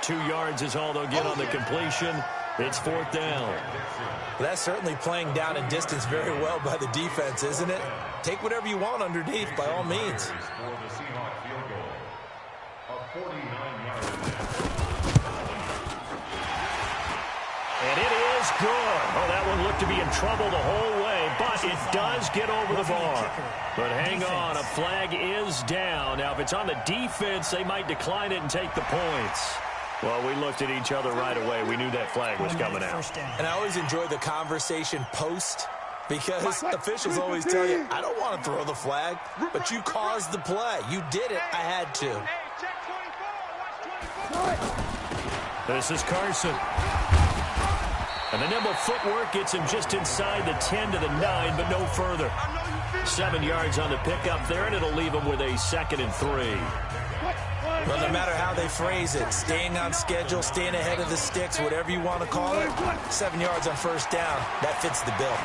2 yards is all they'll get on the completion. It's fourth down. Well, that's certainly playing down and distance very well by the defense, isn't it? Take whatever you want underneath, by all means. And it is good. Oh, that one looked to be in trouble the whole way, but it does get over the bar. But hang on, a flag is down. Now, if it's on the defense, they might decline it and take the points. Well, we looked at each other right away. We knew that flag was coming out. And I always enjoy the conversation post, because officials always tell you, I don't want to throw the flag, but you caused the play. You did it. I had to. This is Carson. And the nimble footwork gets him just inside the 10 to the 9, but no further. 7 yards on the pickup there, and it'll leave them with a 2nd and 3. Well, no matter how they phrase it, staying on schedule, staying ahead of the sticks, whatever you want to call it, 7 yards on first down, that fits the bill.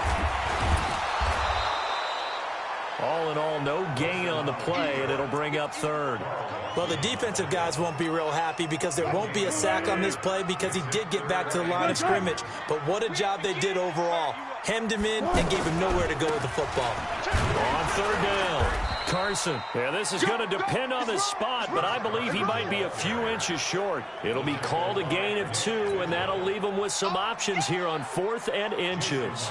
All in all, no gain on the play, and it'll bring up 3rd. Well, the defensive guys won't be real happy because there won't be a sack on this play because he did get back to the line of scrimmage. But what a job they did overall. Hemmed him in and gave him nowhere to go with the football. On 3rd down, Carson. Yeah, this is going to depend on the spot, but I believe he might be a few inches short. It'll be called a gain of 2, and that'll leave him with some options here on 4th and inches.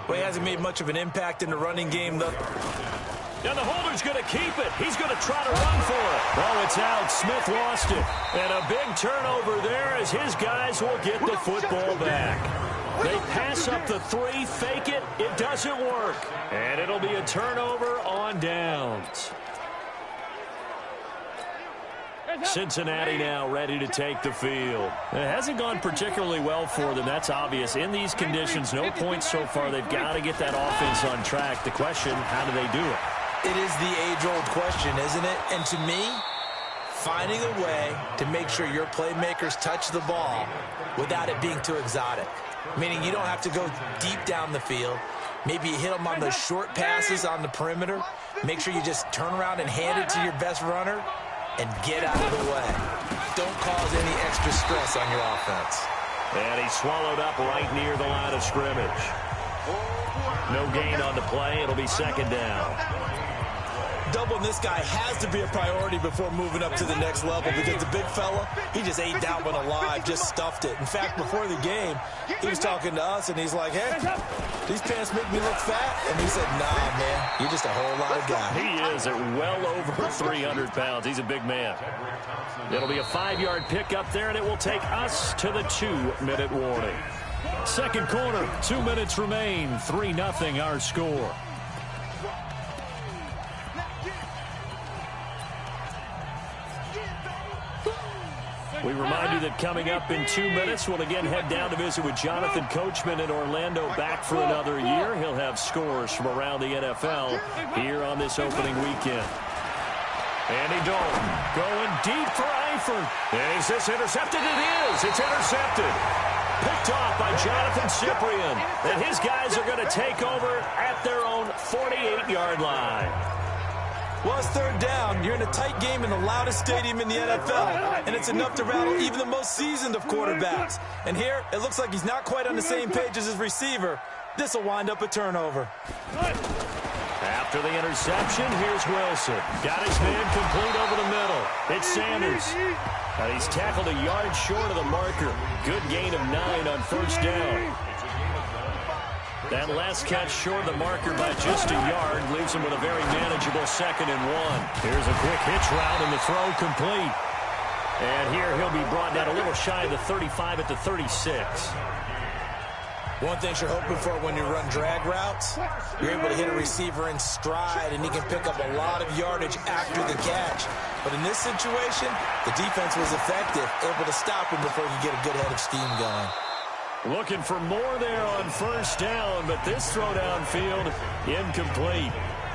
Well, he hasn't made much of an impact in the running game, though. And the holder's going to keep it. He's going to try to run for it. Oh, it's out. Smith lost it. And a big turnover there as his guys will get the football back. They pass up the 3, fake it. It doesn't work. And it'll be a turnover on downs. Cincinnati now ready to take the field. It hasn't gone particularly well for them. That's obvious. In these conditions, no points so far. They've got to get that offense on track. The question, how do they do it? It is the age-old question, isn't it? And to me, finding a way to make sure your playmakers touch the ball without it being too exotic. Meaning you don't have to go deep down the field. Maybe you hit them on those short passes on the perimeter. Make sure you just turn around and hand it to your best runner and get out of the way. Don't cause any extra stress on your offense. And he swallowed up right near the line of scrimmage. No gain on the play. It'll be 2nd down. Doubling this guy has to be a priority before moving up to the next level because the big fella, he just ate that one alive, just stuffed it. In fact, before the game, he was talking to us, and he's like, hey, these pants make me look fat. And we said, nah, man, you're just a whole lot of guy. He is at well over 300 pounds. He's a big man. It'll be a 5-yard pickup there, and it will take us to the 2-minute warning. Second quarter, 2 minutes remain. 3-0 our score. We remind you that coming up in 2 minutes, we'll again head down to visit with Jonathan Coachman in Orlando, back for another year. He'll have scores from around the NFL here on this opening weekend. Andy Dalton going deep for Eifert. Is this intercepted? It is. It's intercepted. Picked off by Jonathan Cyprien. And his guys are going to take over at their own 48-yard line. Well, it's 3rd down. You're in a tight game in the loudest stadium in the NFL, and it's enough to rattle even the most seasoned of quarterbacks. And here, it looks like he's not quite on the same page as his receiver. This will wind up a turnover. After the interception, here's Wilson. Got his man complete over the middle. It's Sanders. And he's tackled a yard short of the marker. Good gain of 9 on first down. That last catch short of the marker by just a yard leaves him with a very manageable 2nd and 1. Here's a quick hitch route and the throw complete. And here he'll be brought down a little shy of the 35 at the 36. One thing you're hoping for when you run drag routes, you're able to hit a receiver in stride and he can pick up a lot of yardage after the catch. But in this situation, the defense was effective, able to stop him before he could get a good head of steam going. Looking for more there on first down, but this throw downfield incomplete.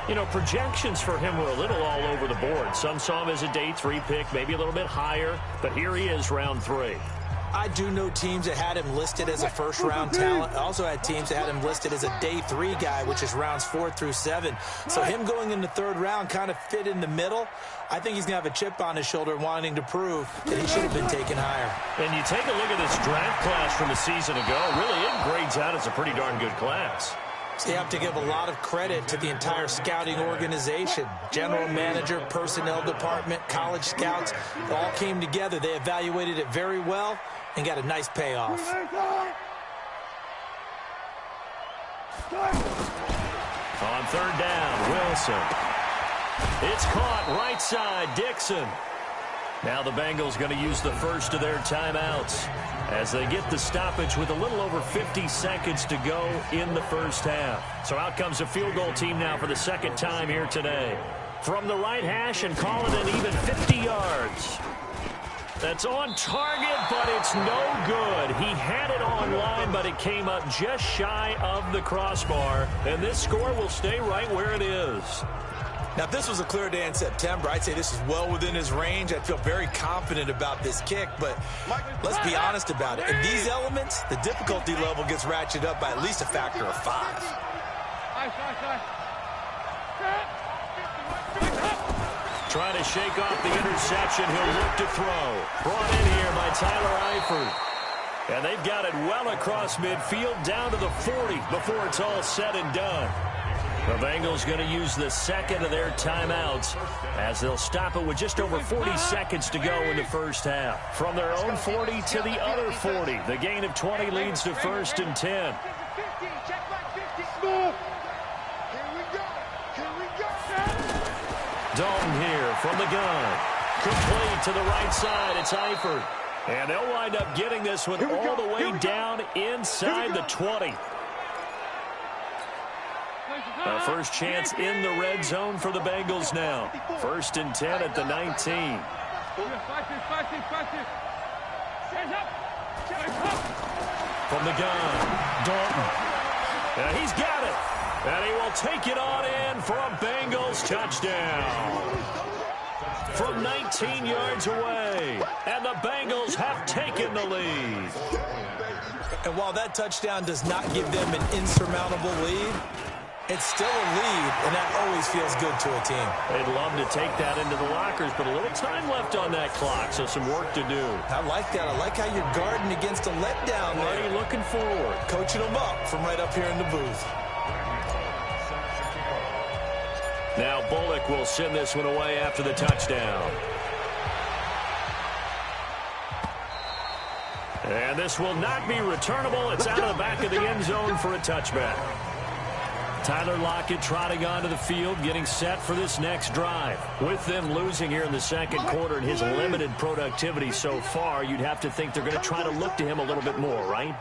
You know, projections for him were a little all over the board. Some saw him as a day 3 pick, maybe a little bit higher, but here he is, round 3. I do know teams that had him listed as a first-round talent. I also had teams that had him listed as a day 3 guy, which is rounds 4 through 7. So him going in the 3rd round kind of fit in the middle. I think he's going to have a chip on his shoulder wanting to prove that he should have been taken higher. And you take a look at this draft class from a season ago. Really, it grades out as a pretty darn good class. So you have to give a lot of credit to the entire scouting organization. General manager, personnel department, college scouts, it all came together. They evaluated it very well and got a nice payoff. On 3rd down, Wilson. It's caught right side, Dixon. Now the Bengals going to use the first of their timeouts as they get the stoppage with a little over 50 seconds to go in the first half. So out comes a field goal team now for the 2nd time here today. From the right hash and call it an even 50 yards. That's on target, but it's no good. He had it on line, but it came up just shy of the crossbar. And this score will stay right where it is. Now, if this was a clear day in September, I'd say this is well within his range. I'd feel very confident about this kick, but let's be honest about it. In these elements, the difficulty level gets ratcheted up by at least a factor of 5. Trying to shake off the interception. He'll look to throw. Brought in here by Tyler Eifert. And they've got it well across midfield down to the 40 before it's all said and done. The Bengals going to use the second of their timeouts as they'll stop it with just over 40 seconds to go in the first half. From their own 40 to the other 40. The gain of 20 leads to 1st and 10. Dalton here from the gun. Complete to the right side. It's Eifert. And they'll wind up getting this one all the way down inside the 20. Our first chance in the red zone for the Bengals now. 1st and 10 at the 19. From the gun, Dalton. And he's got it. And he will take it on in for a Bengals touchdown. From 19 yards away. And the Bengals have taken the lead. And while that touchdown does not give them an insurmountable lead, it's still a lead, and that always feels good to a team. They'd love to take that into the lockers, but a little time left on that clock, so some work to do. I like that. I like how you're guarding against a letdown there. Already looking forward. Coaching them up from right up here in the booth. Now Bullock will send this one away after the touchdown. And this will not be returnable. It's out of the back of the end zone for a touchback. Tyler Lockett trotting onto the field, getting set for this next drive. With them losing here in the second quarter and his limited productivity so far, you'd have to think they're going to try to look to him a little bit more, right?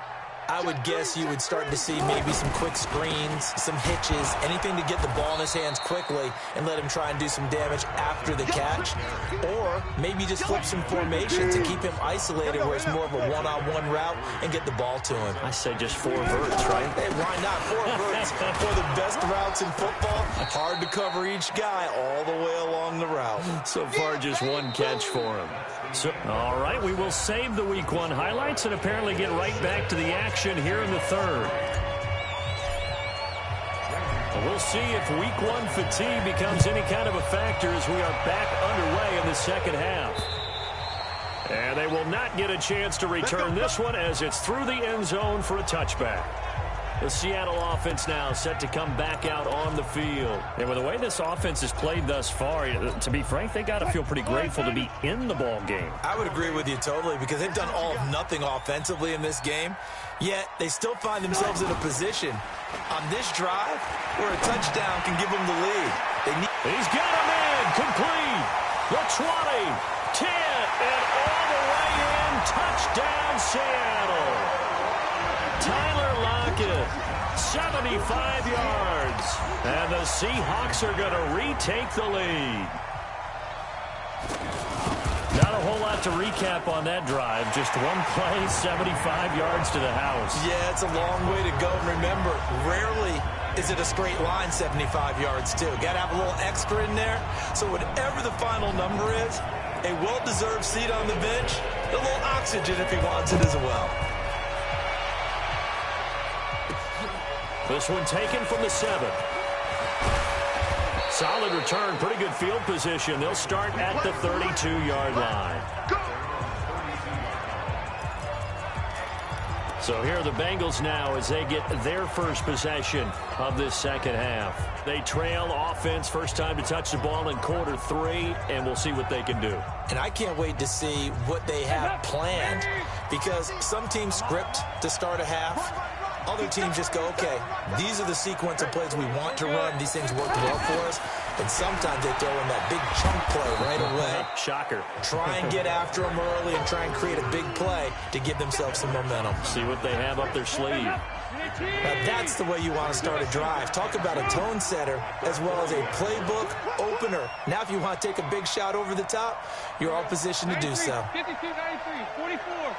I would guess you would start to see maybe some quick screens, some hitches, anything to get the ball in his hands quickly and let him try and do some damage after the catch. Or maybe just flip some formations and keep him isolated where it's more of a one-on-one route and get the ball to him. I say just 4 verts, right? Hey, why not? 4 verts for the best routes in football. Hard to cover each guy all the way along the route. So far, just 1 catch for him. So, all right, we will save the Week 1 highlights and apparently get right back to the action here in the third. We'll see if Week 1 fatigue becomes any kind of a factor as we are back underway in the second half. And they will not get a chance to return this one as it's through the end zone for a touchback. The Seattle offense now set to come back out on the field. And with the way this offense has played thus far, to be frank, they got to feel pretty grateful to be in the ball game. I would agree with you totally because they've done all of nothing offensively in this game, yet they still find themselves in a position on this drive where a touchdown can give them the lead. He's got him in, complete. The 20, 10, and all the way in. Touchdown, Seattle. Tyler Lockett, 75 yards. And the Seahawks are going to retake the lead. Not a whole lot to recap on that drive. Just 1 play, 75 yards to the house. Yeah, it's a long way to go. And remember, rarely is it a straight line 75 yards, too. Got to have a little extra in there. So whatever the final number is, a well-deserved seat on the bench, a little oxygen if he wants it as well. This one taken from the 7. Solid return, pretty good field position. They'll start at the 32-yard line. So here are the Bengals now as they get their first possession of this second half. They trail offense, first time to touch the ball in quarter 3, and we'll see what they can do. And I can't wait to see what they have planned because some teams script to start a half. Other teams just go, okay, these are the sequence of plays we want to run. These things work well for us. And sometimes they throw in that big chunk play right away. Shocker. Try and get after them early and try and create a big play to give themselves some momentum. See what they have up their sleeve. Now that's the way you want to start a drive. Talk about a tone setter as well as a playbook opener. Now if you want to take a big shot over the top, you're all positioned to do so. 52, 93, 44,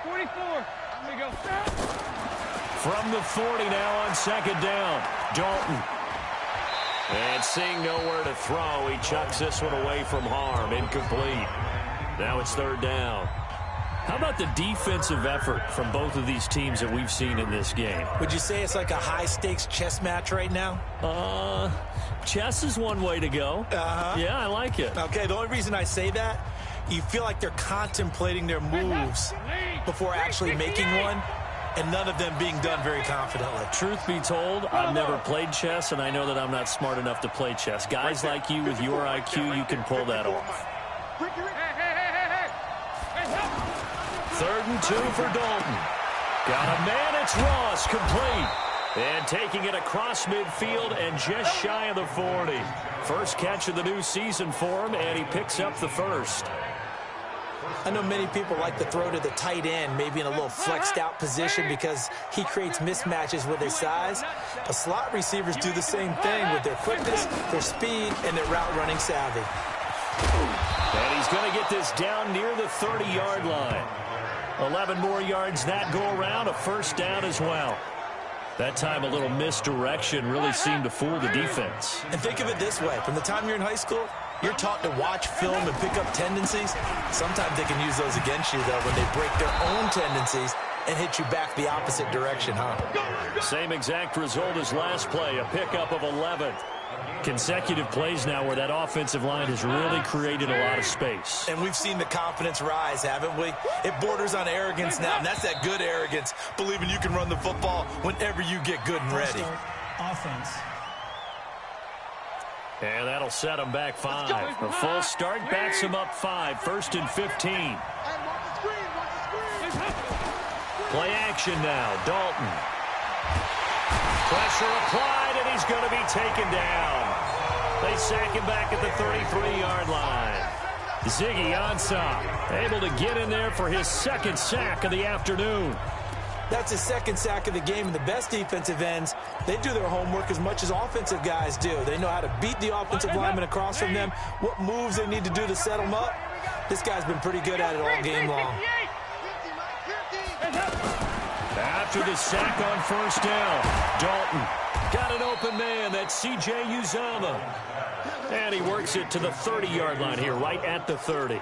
44. There we go. From the 40 now on second down. Dalton. And seeing nowhere to throw, he chucks this one away from harm. Incomplete. Now it's third down. How about the defensive effort from both of these teams that we've seen in this game? Would you say it's like a high-stakes chess match right now? Chess is one way to go. Yeah, I like it. Okay, the only reason I say that, you feel like they're contemplating their moves before actually making one, and none of them being done very confidently. Truth be told, I've never played chess, and I know that I'm not smart enough to play chess. Guys like you with your IQ, you can pull that off. Third and 2 for Dalton. Got a man, it's Ross, complete. And taking it across midfield and just shy of the 40. First catch of the new season for him, and he picks up the first. I know many people like to throw to the tight end, maybe in a little flexed out position because he creates mismatches with his size. But slot receivers do the same thing with their quickness, their speed, and their route running savvy. And he's going to get this down near the 30-yard line. 11 more yards that go around, a first down as well. That time a little misdirection really seemed to fool the defense. And think of it this way. From the time you're in high school, you're taught to watch film and pick up tendencies. Sometimes they can use those against you, though, when they break their own tendencies and hit you back the opposite direction, huh? Same exact result as last play, a pickup of 11. Consecutive plays now where that offensive line has really created a lot of space. And we've seen the confidence rise, haven't we? It borders on arrogance now, and that's that good arrogance, believing you can run the football whenever you get good and ready. Offense. And that'll set them back 5. A full start backs them up 5. First and 15. Play action now. Dalton. Pressure applied, and he's going to be taken down. They sack him back at the 33-yard line. Ziggy Ansah able to get in there for his second sack of the afternoon. That's his second sack of the game, and the best defensive ends, they do their homework as much as offensive guys do. They know how to beat the offensive lineman across from them, what moves they need to do to set them up. This guy's been pretty good at it all game long. After the sack on first down, Dalton got an open man. That's C.J. Uzomah. And he works it to the 30-yard line here, right at the 30.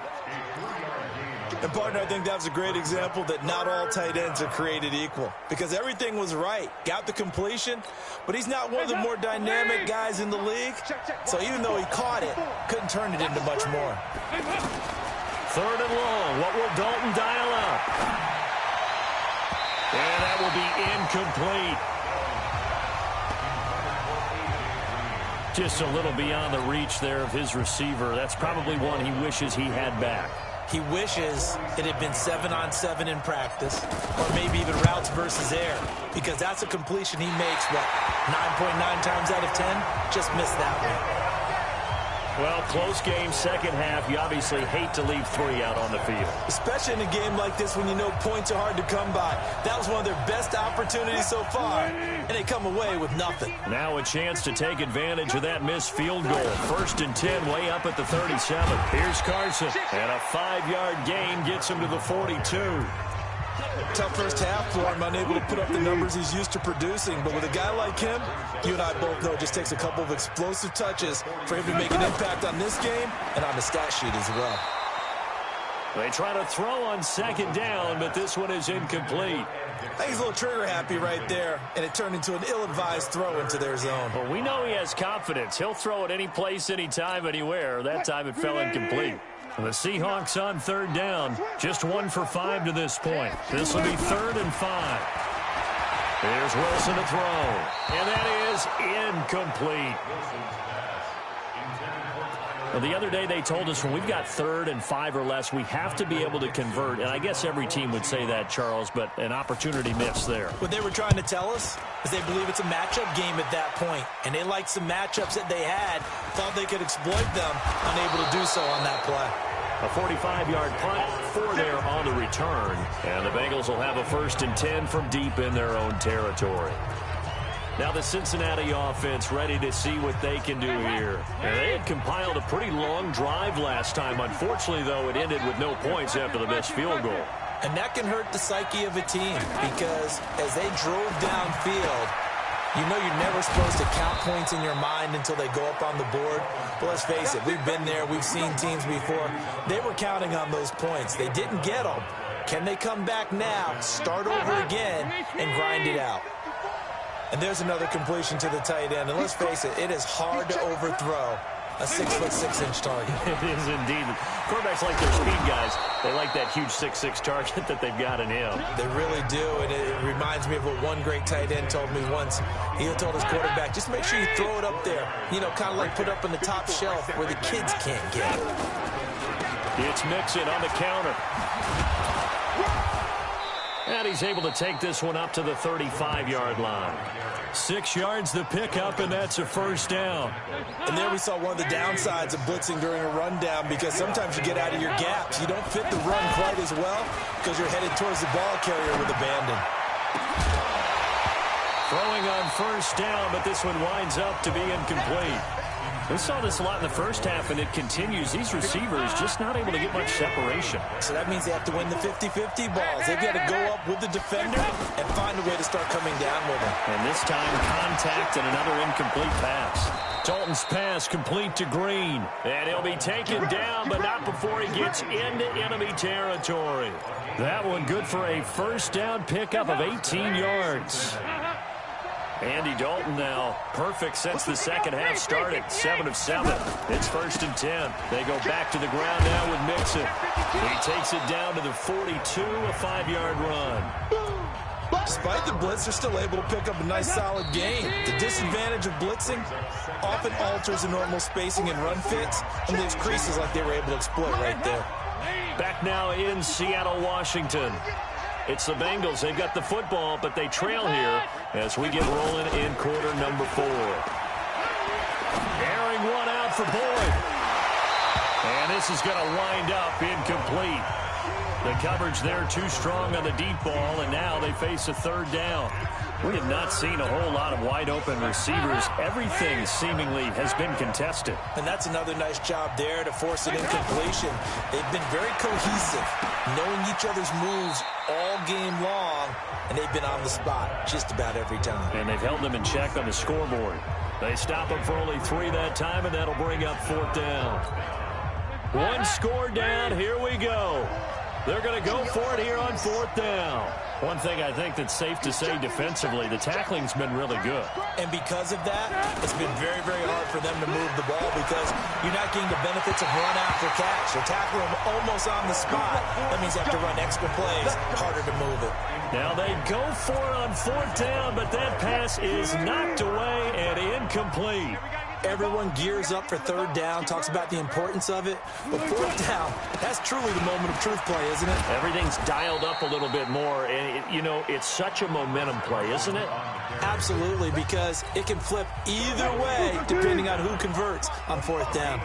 And, partner, I think that's a great example that not all tight ends are created equal because everything was right. Got the completion, but he's not one of the more dynamic guys in the league. So even though he caught it, couldn't turn it into much more. Third and long. What will Dalton dial up? And that will be incomplete. Just a little beyond the reach there of his receiver. That's probably one he wishes he had back. He wishes it had been 7-on-7 in practice, or maybe even routes versus air, because that's a completion he makes, what, 9.9 times out of 10? Just missed that one. Well, close game, second half. You obviously hate to leave 3 out on the field. Especially in a game like this when you know points are hard to come by. That was one of their best opportunities so far, and they come away with nothing. Now a chance to take advantage of that missed field goal. First and 10, way up at the 37. Here's Carson, and a 5-yard gain gets him to the 42. Tough first half for him, unable to put up the numbers he's used to producing. But with a guy like him, you and I both know it just takes a couple of explosive touches for him to make an impact on this game and on the stat sheet as well. They try to throw on second down, but this one is incomplete. I think he's a little trigger happy right there, and it turned into an ill-advised throw into their zone. Well, we know he has confidence. He'll throw it any place, anytime, anywhere. That time it fell incomplete. The Seahawks on third down, just 1 for 5 to this point. This will be 3rd and 5. Here's Wilson to throw, and that is incomplete. Well, the other day they told us when we've got 3rd and 5 or less, we have to be able to convert. And I guess every team would say that, Charles, but an opportunity missed there. What they were trying to tell us is they believe it's a matchup game at that point. And they liked some matchups that they had, thought they could exploit them, unable to do so on that play. A 45-yard punt, 4 there on the return. And the Bengals will have a 1st and 10 from deep in their own territory. Now the Cincinnati offense ready to see what they can do here. And they had compiled a pretty long drive last time. Unfortunately, though, it ended with no points after the missed field goal. And that can hurt the psyche of a team because as they drove downfield, you know you're never supposed to count points in your mind until they go up on the board. But let's face it, we've been there. We've seen teams before. They were counting on those points. They didn't get them. Can they come back now, start over again, and grind it out? And there's another completion to the tight end. And let's face it, it is hard to overthrow a 6'6" target. It is indeed. Quarterbacks like their speed guys. They like that huge 6'6" target that they've got in him. They really do, and it reminds me of what one great tight end told me once. He told his quarterback, just make sure you throw it up there. You know, kind of like put up on the top shelf where the kids can't get it. It's Mixon on the counter. And he's able to take this one up to the 35-yard line. 6 yards the pickup, and that's a 1st down. And there we saw one of the downsides of blitzing during a rundown because sometimes you get out of your gaps. You don't fit the run quite as well because you're headed towards the ball carrier with abandon. Throwing on 1st down, but this one winds up to be incomplete. We saw this a lot in the first half, and it continues. These receivers just not able to get much separation. So that means they have to win the 50-50 balls. They've got to go up with the defender and find a way to start coming down with him. And this time, contact and another incomplete pass. Dalton's pass complete to Green. And he'll be taken down, but not before he gets into enemy territory. That one good for a 1st down pickup of 18 yards. Andy Dalton now perfect since the second half started. 7 of 7. It's 1st and 10. They go back to the ground now with Mixon. He takes it down to the 42, a 5-yard run. Despite the blitz, they're still able to pick up a nice solid gain. The disadvantage of blitzing often alters the normal spacing and run fits and leaves creases like they were able to exploit right there. Back now in Seattle, Washington. It's the Bengals. They've got the football, but they trail here as we get rolling in quarter number 4. Airing one out for Boyd. And this is going to wind up incomplete. The coverage there too strong on the deep ball, and now they face a 3rd down. We have not seen a whole lot of wide-open receivers. Everything seemingly has been contested. And that's another nice job there to force an incompletion. They've been very cohesive, knowing each other's moves all game long, and they've been on the spot just about every time. And they've held them in check on the scoreboard. They stop them for only 3 that time, and that'll bring up 4th down. 1 score down. Here we go. They're going to go for it here on 4th down. One thing I think that's safe to say defensively, the tackling's been really good. And because of that, it's been very, very hard for them to move the ball because you're not getting the benefits of run after catch. They're tackling them almost on the spot. That means they have to run extra plays, harder to move it. Now they go for it on 4th down, but that pass is knocked away and incomplete. Everyone gears up for 3rd down, talks about the importance of it. But 4th down, that's truly the moment of truth play, isn't it? Everything's dialed up a little bit more. And, you know, it's such a momentum play, isn't it? Absolutely, because it can flip either way depending on who converts on 4th down.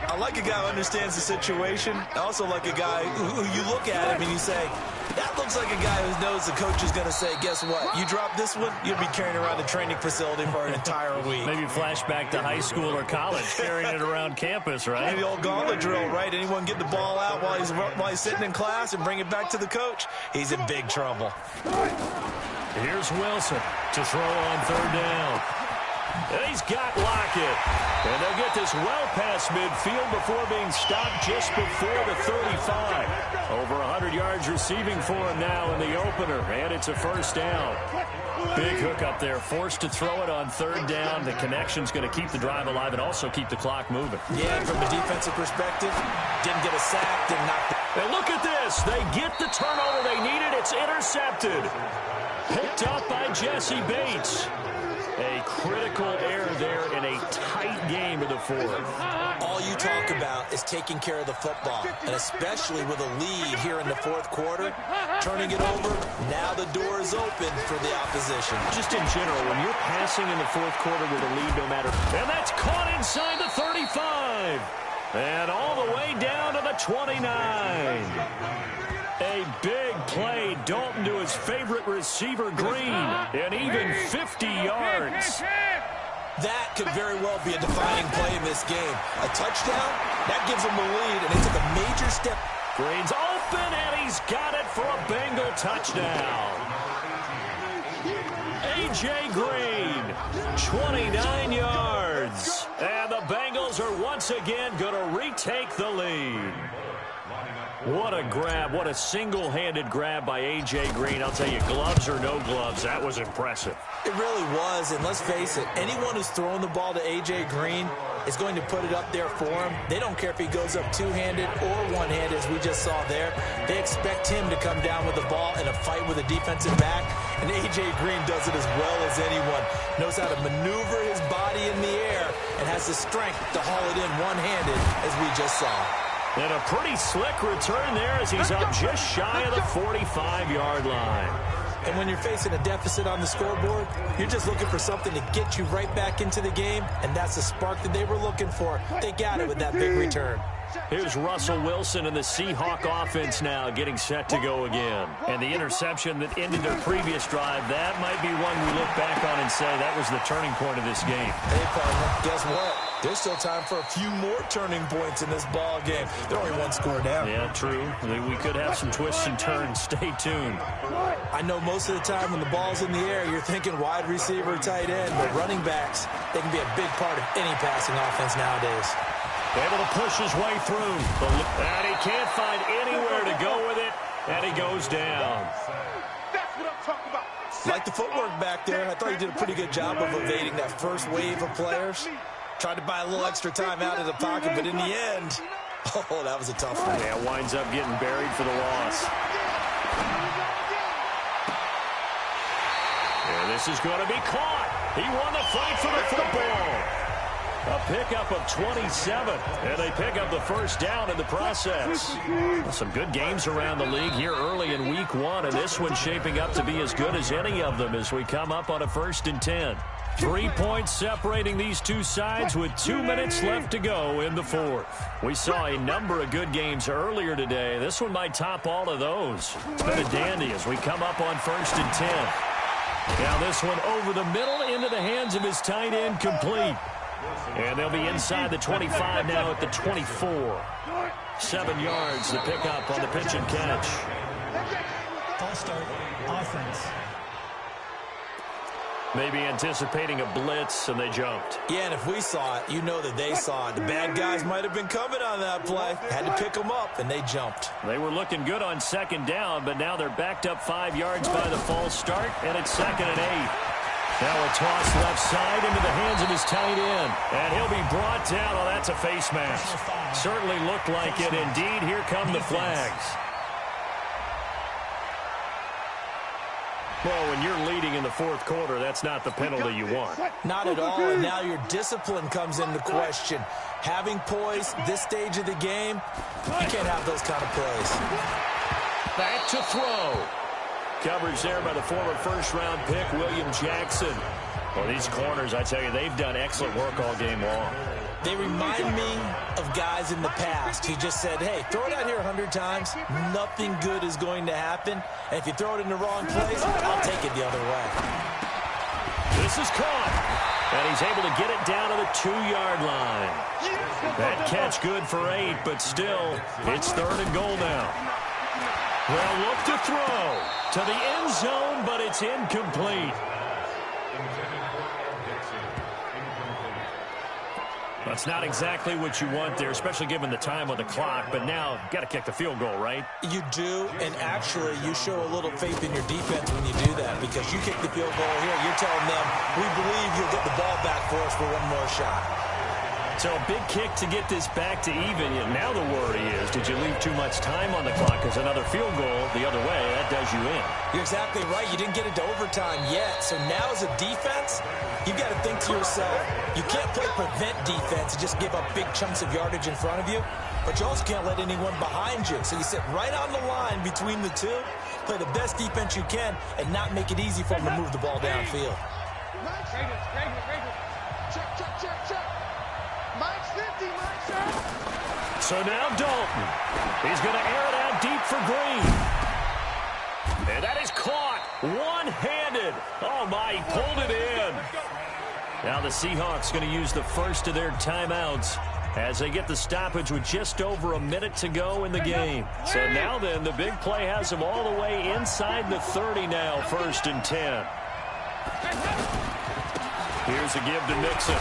I like a guy who understands the situation. I also like a guy who you look at him and you say, that looks like a guy who knows the coach is going to say, guess what? You drop this one, you'll be carrying around the training facility for an entire week. Maybe flashback to high school or college, carrying it around campus, right? Maybe the old gauntlet drill, right? Anyone get the ball out while he's sitting in class and bring it back to the coach? He's in big trouble. Here's Wilson to throw on 3rd down. And he's got Lockett. And they'll get this well past midfield before being stopped just before the 35. Over 100 yards receiving for him now in the opener. And it's a 1st down. Big hook up there. Forced to throw it on 3rd down. The connection's going to keep the drive alive and also keep the clock moving. Yeah, and from a defensive perspective, didn't get a sack, didn't knock the... And look at this. They get the turnover they needed. It's intercepted. Picked up by Jesse Bates. A critical error there in a tight game of the 4th. All you talk about is taking care of the football, and especially with a lead here in the 4th quarter, turning it over, now the door is open for the opposition. Just in general, when you're passing in the 4th quarter with a lead, no matter... And that's caught inside the 35. And all the way down to the 29. A big play. Dalton to his favorite receiver, Green. And even 50 yards. That could very well be a defining play in this game. A touchdown, that gives them the lead, and they took a major step. Green's open, and he's got it for a Bengal touchdown. A.J. Green, 29 yards. And the Bengals are once again going to retake the lead. What a grab. What a single-handed grab by A.J. Green. I'll tell you, gloves or no gloves, that was impressive. It really was, and let's face it, anyone who's throwing the ball to A.J. Green is going to put it up there for him. They don't care if he goes up two-handed or one-handed, as we just saw there. They expect him to come down with the ball in a fight with a defensive back, and A.J. Green does it as well as anyone. Knows how to maneuver his body in the air and has the strength to haul it in one-handed, as we just saw. And a pretty slick return there as he's up just shy of the 45-yard line. And when you're facing a deficit on the scoreboard, you're just looking for something to get you right back into the game, and that's the spark that they were looking for. They got it with that big return. Here's Russell Wilson and the Seahawk offense now getting set to go again. And the interception that ended their previous drive, that might be one we look back on and say that was the turning point of this game. Hey, partner, guess what? There's still time for a few more turning points in this ball game. They're only one score down. Yeah, true. We could have some twists and turns. Stay tuned. I know most of the time when the ball's in the air, you're thinking wide receiver, tight end, but running backs, they can be a big part of any passing offense nowadays. Able to push his way through. And he can't find anywhere to go with it, and he goes down. That's what I'm talking about. Like the footwork back there, I thought he did a pretty good job of evading that first wave of players. Tried to buy a little extra time out of the pocket, but in the end, oh, that was a tough one. Yeah, winds up getting buried for the loss. And this is going to be caught. He won the fight for the football. A pickup of 27, and they pick up the first down in the process. Some good games around the league here early in week one, and this one's shaping up to be as good as any of them as we come up on a 1st and 10. 3 points separating these two sides with 2 minutes left to go in the fourth. We saw a number of good games earlier today. This one might top all of those. It's been a dandy as we come up on 1st and 10. Now this one over the middle into the hands of his tight end, complete. And they'll be inside the 25 now at the 24. 7 yards, the pickup on the pitch and catch. False start, offense. Maybe anticipating a blitz, and they jumped. Yeah, and if we saw it, you know that they saw it. The bad guys might have been coming on that play. Had to pick them up, and they jumped. They were looking good on 2nd down, but now they're backed up 5 yards by the false start, and it's 2nd and 8. Now a toss left side into the hands of his tight end. And he'll be brought down. Oh, that's a face mask. Certainly looked like it. Indeed, here come the flags. Well, when you're leading in the 4th quarter, that's not the penalty you want. Not at all, and now your discipline comes into question. Having poise this stage of the game, you can't have those kind of plays. Back to throw. Coverage there by the former 1st-round pick, William Jackson. Well, these corners, I tell you, they've done excellent work all game long. They remind me of guys in the past who just said, hey, throw it out here 100 times. Nothing good is going to happen. And if you throw it in the wrong place, I'll take it the other way. This is caught. And he's able to get it down to the 2-yard line. That catch good for 8, but still, it's 3rd and goal now. Well, look to throw to the end zone, but it's incomplete. That's not exactly what you want there, especially given the time on the clock. But now, got to kick the field goal, right? You do, and actually, you show a little faith in your defense when you do that, because you kick the field goal here. You're telling them, we believe you'll get the ball back for us for one more shot. So a big kick to get this back to even. Now the worry is, did you leave too much time on the clock? Because another field goal the other way, that does you in. You're exactly right. You didn't get it to overtime yet. So now as a defense, you've got to think to yourself, you can't play prevent defense and just give up big chunks of yardage in front of you. But you also can't let anyone behind you. So you sit right on the line between the two, play the best defense you can, and not make it easy for them to move the ball downfield. Check. Mike's 50, Mike's out. So now Dalton. He's going to air it out deep for Green. And that is caught one-handed. Oh, my, he pulled it in. Now the Seahawks going to use the first of their timeouts as they get the stoppage with just over a minute to go in the game. So now then, the big play has them all the way inside the 30 now, 1st and 10. Here's a give to Nixon.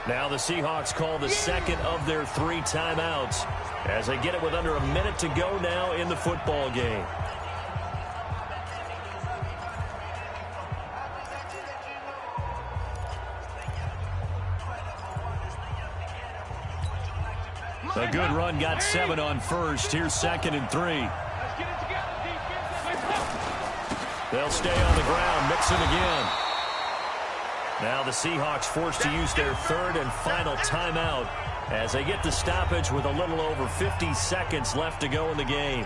Now the Seahawks call the second of their 3 timeouts as they get it with under a minute to go now in the football game. A good run, got 7 on first. Here's 2nd and 3. They'll stay on the ground. Mixon again. Now the Seahawks forced to use their 3rd and final timeout as they get the stoppage with a little over 50 seconds left to go in the game.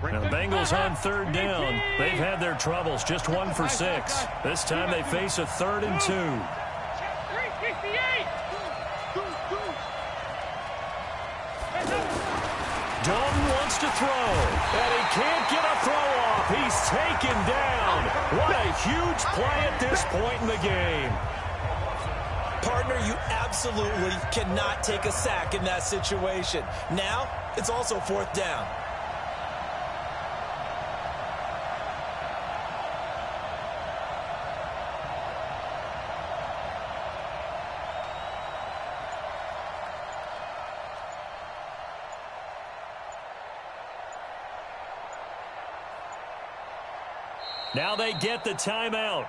Now the Bengals on 3rd down. They've had their troubles, just 1 for 6. This time they face a 3rd and 2. Dalton wants to throw, and he can't get a throw off. He's taken down. What a huge play at this point in the game. Partner, you absolutely cannot take a sack in that situation. Now, it's also 4th down. Now they get the timeout.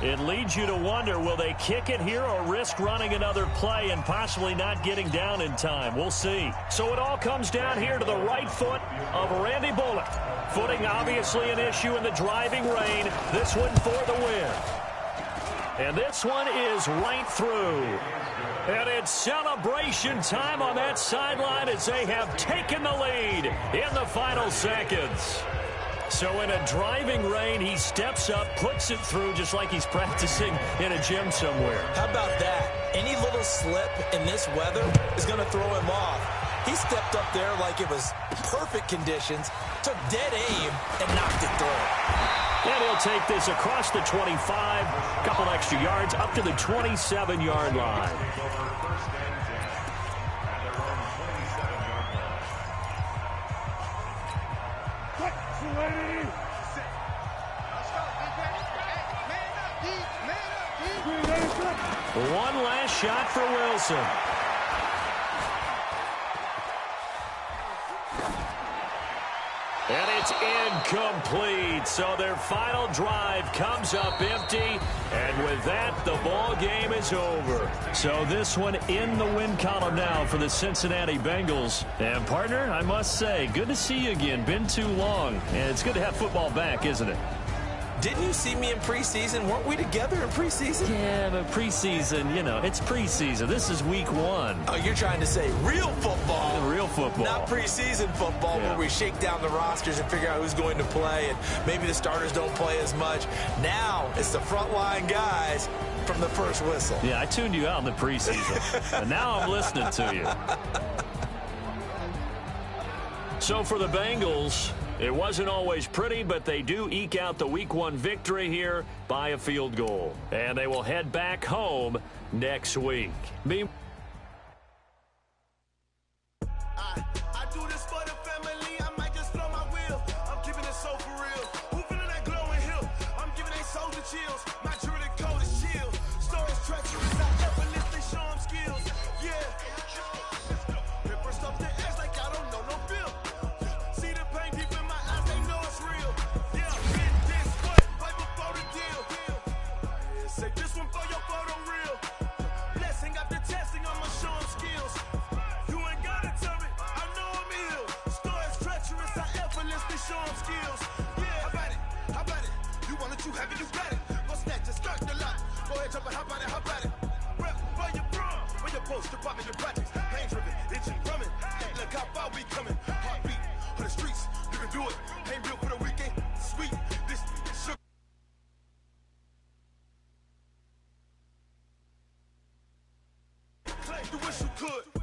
It leads you to wonder, will they kick it here or risk running another play and possibly not getting down in time? We'll see. So it all comes down here to the right foot of Randy Bullock. Footing obviously an issue in the driving rain. This one for the win. And this one is right through. And it's celebration time on that sideline as they have taken the lead in the final seconds. So in a driving rain, he steps up, puts it through just like he's practicing in a gym somewhere. How about that? Any little slip in this weather is going to throw him off. He stepped up there like it was perfect conditions, took dead aim, and knocked it through. And he'll take this across the 25, couple extra yards, up to the 27-yard line. One last shot for Wilson. And it's incomplete. So their final drive comes up empty. And with that, the ball game is over. So this one in the win column now for the Cincinnati Bengals. And partner, I must say, good to see you again. Been too long. And it's good to have football back, isn't it? Didn't you see me in preseason? Weren't we together in preseason? Yeah, but preseason, you know, it's preseason. This is week 1. Oh, you're trying to say real football. Real football. Not preseason football where we shake down the rosters and figure out who's going to play, and maybe the starters don't play as much. Now it's the frontline guys from the first whistle. Yeah, I tuned you out in the preseason, and now I'm listening to you. So for the Bengals, it wasn't always pretty, but they do eke out the Week 1 victory here by a field goal. And they will head back home next week. I do this for the family. I might just blow my wheel. I'm keeping it so for real. Who feeling that glowing hill? I'm giving they soldier chills. My jewelry code is chill. Stories treacherous. I effortlessly show them skills. Yeah. Paper stuff the edge like I don't know no bill. See the pain deep in my eyes, they know it's real. Yeah, hit this one right before the deal. Say this one for your photo reel. Blessing after testing, I'ma show them skills. You ain't gotta tell me, I know I'm ill. Stories treacherous, I effortlessly show them skills. Yeah, how about it? How about it? You want it, you have it, you got it. Go snatch it, start the lot. Go ahead, jump it, how about it? How about it? Rep where you from? Where you post, popping your projects. Pain driven, itching, drumming. Hey, look how far we coming. Heartbeat, do it. Ain't built for the weekend. Sweet. This sugar. You wish you could.